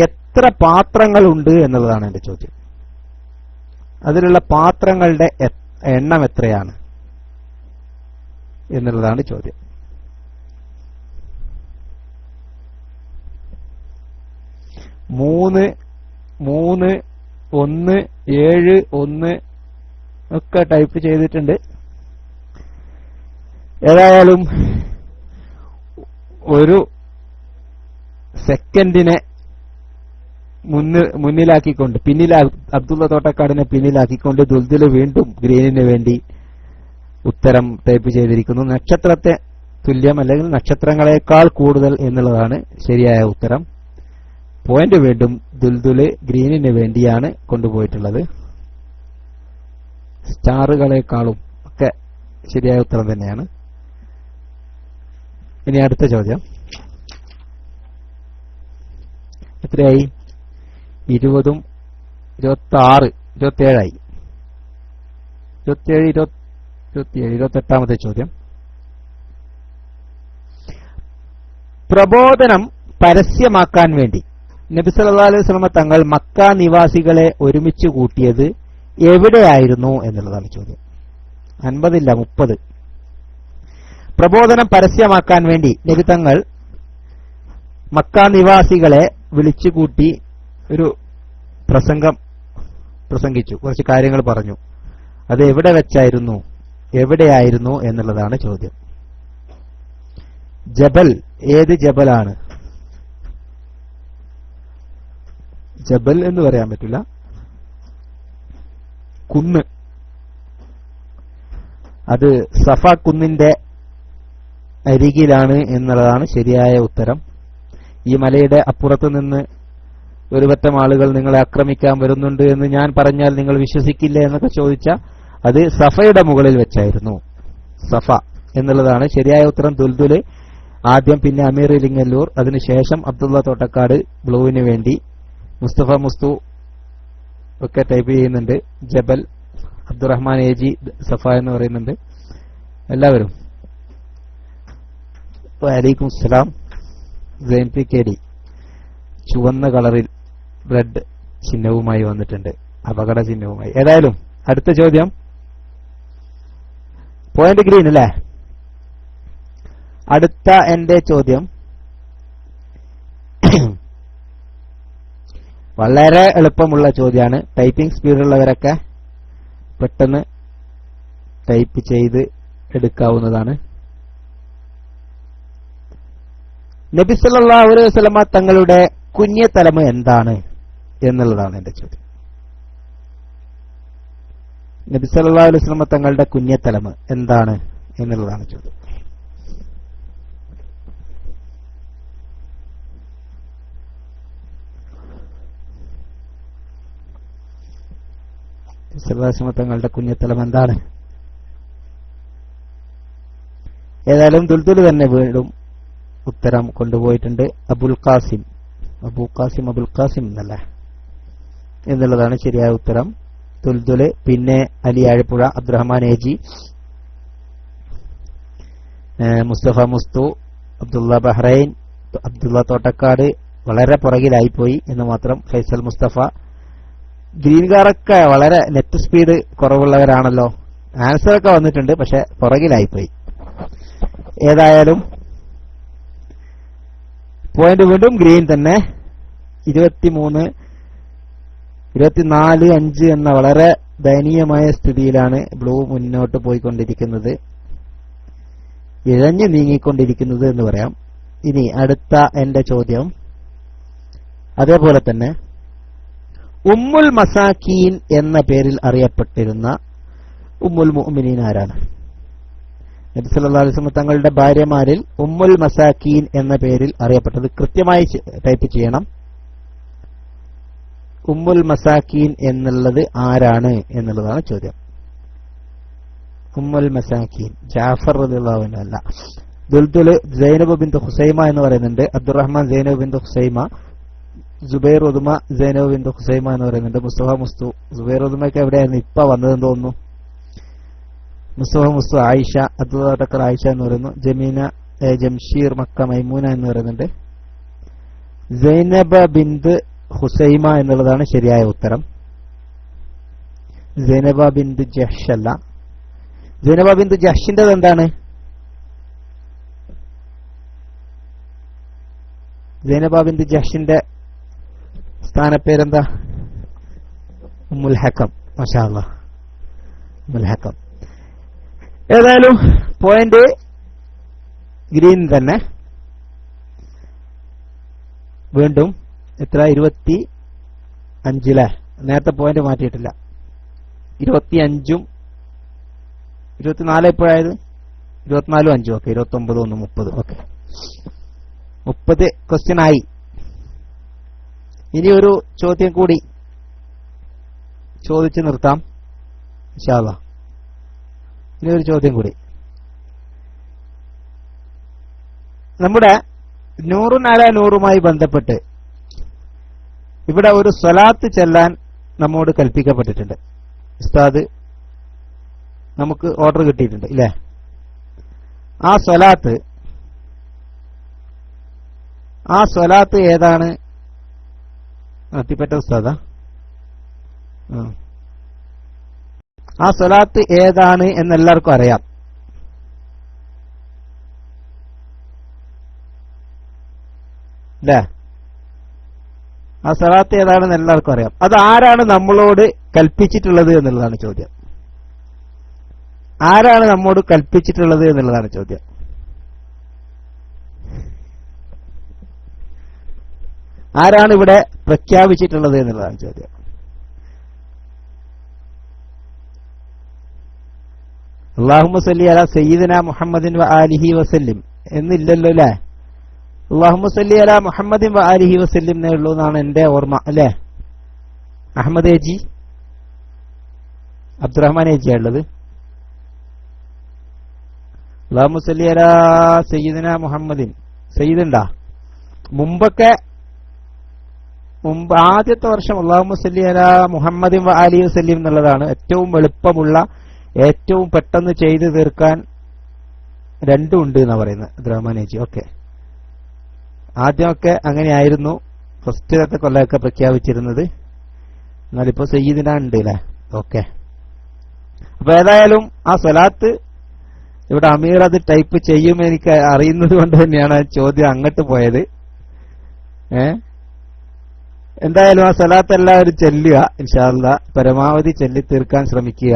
എത്ര പാത്രങ്ങളുണ്ട് എന്നുള്ളതാണ് എന്റെ ചോദ്യം. അതിലുള്ള പാത്രങ്ങളുടെ എണ്ണം എത്രയാണ് എന്നുള്ളതാണ് ചോദ്യം. മൂന്ന് 1 7 1 ഒക്കെ ടൈപ്പ് ചെയ്തിട്ടുണ്ട്. ഏതായാലും ഒരു സെക്കൻഡിനെ മുന്നിലാക്കിക്കൊണ്ട്, അബ്ദുള്ള തോട്ടക്കാടിനെ പിന്നിലാക്കിക്കൊണ്ട് ദുൽദുൽ വീണ്ടും ഗ്രീനിന് വേണ്ടി ഉത്തരം ടൈപ്പ് ചെയ്തിരിക്കുന്നു. നക്ഷത്രത്തെ തുല്യം അല്ലെങ്കിൽ നക്ഷത്രങ്ങളെക്കാൾ കൂടുതൽ എന്നുള്ളതാണ് ശരിയായ ഉത്തരം. പോയിന്റ് വീണ്ടും ദുൽദുല് ഗ്രീനിന് വേണ്ടിയാണ് കൊണ്ടുപോയിട്ടുള്ളത്. സ്റ്റാറുകളെക്കാളും ഒക്കെ ശരിയായ ഉത്തരം തന്നെയാണ്. ഇനി അടുത്ത ചോദ്യം, എത്രയായി? 20ഉം 26 27ആയി. 28ാമത്തെ ചോദ്യം. പ്രബോധനം പരസ്യമാക്കാൻ വേണ്ടി നബി സല്ലല്ലാഹു അലൈഹി വസല്ലം തങ്ങൾ മക്ക നിവാസികളെ ഒരുമിച്ച് കൂട്ടിയത് എവിടെയായിരുന്നു എന്നുള്ളതാണ് ചോദ്യം. 50 ഇല്ല 30. പ്രബോധനം പരസ്യമാക്കാൻ വേണ്ടി നബി തങ്ങൾ മക്ക നിവാസികളെ വിളിച്ചുകൂട്ടി ഒരു പ്രസംഗിച്ചു, കുറച്ച് കാര്യങ്ങൾ പറഞ്ഞു. അത് എവിടെ വെച്ചായിരുന്നു, എവിടെയായിരുന്നു എന്നുള്ളതാണ് ചോദ്യം. ജബൽ, ഏത് ജബലാണ്? ജബൽ എന്ന് പറയാൻ പറ്റില്ല, കുന്ന്. അത് സഫ കുന്നിന്റെ അരികിലാണ് എന്നുള്ളതാണ് ശരിയായ ഉത്തരം. ഈ മലയുടെ അപ്പുറത്ത് നിന്ന് ഒരുപറ്റം ആളുകൾ നിങ്ങളെ ആക്രമിക്കാൻ വരുന്നുണ്ട് എന്ന് ഞാൻ പറഞ്ഞാൽ നിങ്ങൾ വിശ്വസിക്കില്ല എന്നൊക്കെ ചോദിച്ചാൽ അത് സഫയുടെ മുകളിൽ വെച്ചായിരുന്നു. സഫ എന്നുള്ളതാണ് ശരിയായ ഉത്തരം. ദുൽദുല് ആദ്യം, പിന്നെ അമീർ ഇലിങ്ങല്ലൂർ, അതിനുശേഷം അബ്ദുള്ള തോട്ടക്കാട് ബ്ലൂവിന് വേണ്ടി, മുസ്തഫ മുസ്തു ഒക്കെ ടൈപ്പ് ചെയ്യുന്നുണ്ട്. ജബൽ, അബ്ദുറഹ്മാൻ AG സഫ എന്ന് പറയുന്നുണ്ട്. എല്ലാവരും വലൈക്കും സലാം. ജെയിംപി KD ചുവന്ന കളറിൽ റെഡ് ചിഹ്നവുമായി വന്നിട്ടുണ്ട്, അപകട ചിഹ്നവുമായി. ഏതായാലും അടുത്ത ചോദ്യം പോയിന്റ് ഗ്രീൻ അല്ലേ? അടുത്ത എന്റെ ചോദ്യം വളരെ എളുപ്പമുള്ള ചോദ്യമാണ്. ടൈപ്പിംഗ് സ്പീഡുള്ളവരൊക്കെ പെട്ടെന്ന് ടൈപ്പ് ചെയ്ത് എടുക്കാവുന്നതാണ്. നബി സല്ലല്ലാഹു അലൈഹി വസല്ലമ തങ്ങളുടെ കുഞ്ഞത്തലമ എന്താണ് എന്നുള്ളതാണ് എന്റെ ചോദ്യം. നബി സല്ലല്ലാഹു അലൈഹി വസല്ലമ തങ്ങളുടെ കുഞ്ഞത്തലമ എന്താണ് എന്നുള്ളതാണ് ചോദ്യം. നബി സല്ലല്ലാഹു അലൈഹി വസല്ലമ തങ്ങളുടെ കുഞ്ഞത്തലമ എന്താണ്? ഏതായാലും ദുൽദുൽ തന്നെ വീണ്ടും ഉത്തരം കൊണ്ടുപോയിട്ടുണ്ട്. അബുൽ ഖാസിം എന്നല്ല എന്നുള്ളതാണ് ശരിയായ ഉത്തരം. ദുൽദുല്, പിന്നെ അലി ആഴപ്പുഴ, അബ്ദുറഹ്മാൻ AG, മുസ്തഫ മുസ്തു, അബ്ദുള്ള ബഹ്റൈൻ, അബ്ദുള്ള തോട്ടക്കാട് വളരെ പുറകിലായിപ്പോയി എന്ന് മാത്രം. ഫൈസൽ മുസ്തഫ. ഗ്രീൻകാരൊക്കെ വളരെ നെറ്റ് സ്പീഡ് കുറവുള്ളവരാണല്ലോ. ആൻസറൊക്കെ വന്നിട്ടുണ്ട്, പക്ഷെ പുറകിലായിപ്പോയി. ഏതായാലും പോയിന്റ് വീണ്ടും ഗ്രീൻ തന്നെ. 24-5 എന്ന വളരെ ദയനീയമായ സ്ഥിതിയിലാണ് ബ്ലൂ മുന്നോട്ട് പോയിക്കൊണ്ടിരിക്കുന്നത്, ഇഴഞ്ഞു നീങ്ങിക്കൊണ്ടിരിക്കുന്നത് എന്ന് പറയാം. ഇനി അടുത്ത എന്റെ ചോദ്യം അതേപോലെ തന്നെ ഉമ്മുൽ മസാക്കീൻ എന്ന പേരിൽ അറിയപ്പെട്ടിരുന്ന ഉമ്മുൽ മുഅ്മിനീൻ ആരാണ്? നബി സല്ലല്ലാഹു അലൈഹി വസല്ലം തങ്ങളുടെ ഭാര്യമാരിൽ ഉമ്മുൽ മസാക്കീൻ എന്ന പേരിൽ അറിയപ്പെട്ടത് കൃത്യമായി ടൈപ്പ് ചെയ്യണം. ഉമ്മുൽ മസാക്കീൻ എന്നുള്ളത് ആരാണ് എന്നുള്ളതാണ് ചോദ്യം. ഉമ്മുൽ മസാക്കീൻ ജാഫർ റളിയല്ലാഹു അൻഹു അല്ല. ദുൽദുൽ സൈനബ് ബിൻത് ഖുസൈമ എന്ന് പറയുന്നുണ്ട്. അബ്ദുറഹ്മാൻ സൈനബ് ബിൻത് ഖുസൈമ, സുബൈർ ഉദ്മ സൈനബ് ബിൻത് ഖുസൈമ എന്ന് പറയുന്നുണ്ട്. മുസ്തഫ മുസ്തു. സുബൈർ ഉദ്മയൊക്കെ എവിടെയായിരുന്നു, ഇപ്പൊ വന്നതെന്ന് തോന്നുന്നു. മുസ്തഫ മുസ്തു ആയിഷ, അബ്ദുള്ള തോട്ടക്കർ ആയിഷ എന്ന് പറയുന്നു. ജമീന ജംഷീർ മക്ക മൈമൂന എന്ന് പറയുന്നുണ്ട്. സൈനബ ബിൻത് ഹുസൈമ എന്നുള്ളതാണ് ശരിയായ ഉത്തരം. സൈനബ ബിൻത് ജഹ്ഷ് അല്ല. സൈനബ ബിൻത് ജഹ്ഷിന്റെത് എന്താണ്? സൈനബ ബിൻത് ജഹ്ഷിന്റെ സ്ഥാനപ്പേരെന്താ? ഉമ്മുൽ ഹക്കം. മാഷാ അല്ലാഹ്, ഉമ്മുൽ ഹക്കം. ഏതായാലും പോയിന്റ് ഗ്രീൻ തന്നെ. വീണ്ടും എത്ര? 25. നേരത്തെ പോയിന്റ് മാറ്റിയിട്ടില്ല. 25ഉം 24 എപ്പോഴായത്? 24ഉം 5ഉം ഓക്കെ. 29 1 30 ഓക്കെ. 30 ക്വസ്റ്റ്യൻ ആയി. ഇനി ഒരു ചോദ്യം കൂടി ചോദിച്ചു നിർത്താം ഇൻഷാ അല്ലാഹ്. ഇനി ഒരു ചോദ്യം കൂടി. നമ്മുടെ നൂറുൻ അലാ നൂറുമായി ബന്ധപ്പെട്ട് ഇവിടെ ഒരു സ്വലാത്ത് ചെല്ലാൻ നമ്മോട് കൽപ്പിക്കപ്പെട്ടിട്ടുണ്ട്. ഉസ്താദ് നമുക്ക് ഓർഡർ കിട്ടിയിട്ടുണ്ട് ഇല്ലേ? ആ സ്വലാത്ത് ഏതാണ്? അത്തിപ്പറ്റ ഉസ്താദാ? ആ സ്വലാത്ത് ഏതാണ് എന്നെല്ലാവർക്കും അറിയാം. അല്ലേ? ആ സ്വലാത്ത് ഏതാണെന്ന് എല്ലാവർക്കും അറിയാം. അത് ആരാണ് നമ്മളോട് കൽപ്പിച്ചിട്ടുള്ളത് എന്നുള്ളതാണ് ചോദ്യം. ആരാണ് നമ്മോട് കൽപ്പിച്ചിട്ടുള്ളത് എന്നുള്ളതാണ് ചോദ്യം. ആരാണ് ഇവിടെ പ്രഖ്യാപിച്ചിട്ടുള്ളത് എന്നുള്ളതാണ് ചോദ്യം. അല്ലാഹുമ്മ സല്ലി അലാ സയ്യിദിനാ മുഹമ്മദിൻ വ ആലിഹി വസല്ലിം എന്നില്ലല്ലോ അല്ലേ? അല്ലാഹുമ്മ സല്ലി അലാ മുഹമ്മദിൻ വ ആലിഹി വസല്ലിം എന്നേ ഉള്ളൂ എന്നാണ് എന്റെ ഓർമ്മ അല്ലേ? അഹമ്മദ് ഏജി, അബ്ദുറഹ്മാൻ ഏജിയാ ഉള്ളത്. അല്ലാഹുമ്മ സല്ലി അലാ സയ്യിദിനാ മുഹമ്മദിൻ സയ്യിദ് ഉണ്ടാ? മുമ്പ് ആദ്യത്തെ വർഷം അല്ലാഹുമ്മ സല്ലി അലാ മുഹമ്മദിൻ വ ആലിഹി വസല്ലിം എന്നുള്ളതാണ് ഏറ്റവും എളുപ്പമുള്ള, ഏറ്റവും പെട്ടെന്ന് ചെയ്തു തീർക്കാൻ. രണ്ടും ഉണ്ട് എന്നാ പറയുന്നത് അബ്ദുറഹ്മാൻ ഏജി. ഓക്കെ, ആദ്യമൊക്കെ അങ്ങനെയായിരുന്നു, ഫസ്റ്റത്തെ കൊല്ലമൊക്കെ പ്രഖ്യാപിച്ചിരുന്നത്. എന്നാലിപ്പോ സയ്യിദിന ഉണ്ട് അല്ലേ? ഓക്കെ, അപ്പൊ ഏതായാലും ആ സ്വലാത്ത് ഇവിടെ അമീർ അത് ടൈപ്പ് ചെയ്യും എനിക്ക് അറിയുന്നത് കൊണ്ട് തന്നെയാണ് ചോദ്യം അങ്ങോട്ട് പോയത്. എന്തായാലും ആ സ്വലാത്ത് എല്ലാവരും ചെല്ലുക ഇൻഷാ അല്ലാഹ്, പരമാവധി ചൊല്ലി തീർക്കാൻ ശ്രമിക്കുക.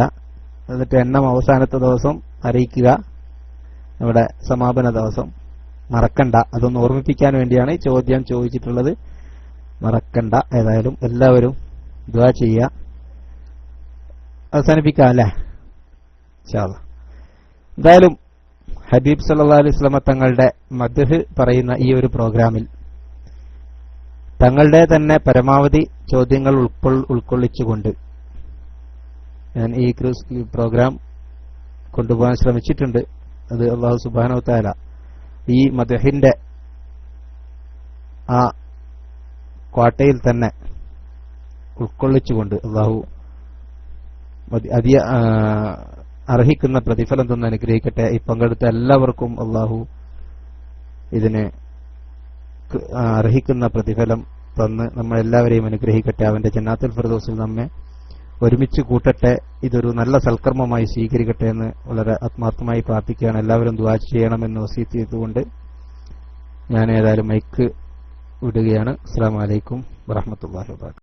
എന്നിട്ട് എണ്ണം അവസാനത്തെ ദിവസം അറിയിക്കുക, നമ്മുടെ സമാപന ദിവസം. മറക്കണ്ട, അതൊന്ന് ഓർമ്മിപ്പിക്കാൻ വേണ്ടിയാണ് ഈ ചോദ്യം ചോദിച്ചിട്ടുള്ളത്. മറക്കണ്ട. ഏതായാലും എല്ലാവരും ദുആ ചെയ്യുക. അവസാനിപ്പിക്കാം അല്ലേ? ഇൻഷാ അല്ലാഹ്. എന്തായാലും ഹബീബ് സല്ലല്ലാഹു അലൈഹി വസല്ലമ തങ്ങളുടെ മദ്ഹ് പറയുന്ന ഈ ഒരു പ്രോഗ്രാമിൽ തങ്ങളുടെ തന്നെ പരമാവധി ചോദ്യങ്ങൾ ഉൾക്കൊള്ളിച്ചുകൊണ്ട് ഞാൻ ഈ പ്രോഗ്രാം കൊണ്ടുപോകാൻ ശ്രമിച്ചിട്ടുണ്ട്. അത് അല്ലാഹു സുബ്ഹാനഹു വ തആല ഈ മദ്ഹിന്റെ ആ ക്വാട്ടയിൽ തന്നെ ഉൾക്കൊള്ളിച്ചുകൊണ്ട് അല്ലാഹു അർഹിക്കുന്ന പ്രതിഫലം തന്ന് അനുഗ്രഹിക്കട്ടെ. ഈ പങ്കെടുത്ത എല്ലാവർക്കും അല്ലാഹു ഇതിന് അർഹിക്കുന്ന പ്രതിഫലം തന്ന് നമ്മളെല്ലാവരെയും അനുഗ്രഹിക്കട്ടെ. അവന്റെ ജന്നാത്തുൽ ഫിർദൗസിൽ നമ്മെ ഒരുമിച്ച് കൂട്ടട്ടെ. ഇതൊരു നല്ല സൽക്കർമ്മമായി സ്വീകരിക്കട്ടെ എന്ന് വളരെ ആത്മാർത്ഥമായി പ്രാർത്ഥിക്കുകയാണ്. എല്ലാവരും ദുആ ചെയ്യണമെന്ന് വസീയത്ത് ചെയ്തുകൊണ്ട് ഞാൻ ഏതായാലും മൈക്ക് വിടുകയാണ്. അസ്സലാമു അലൈക്കും വറഹ്മത്തുള്ളാഹി വബറകാതുഹു.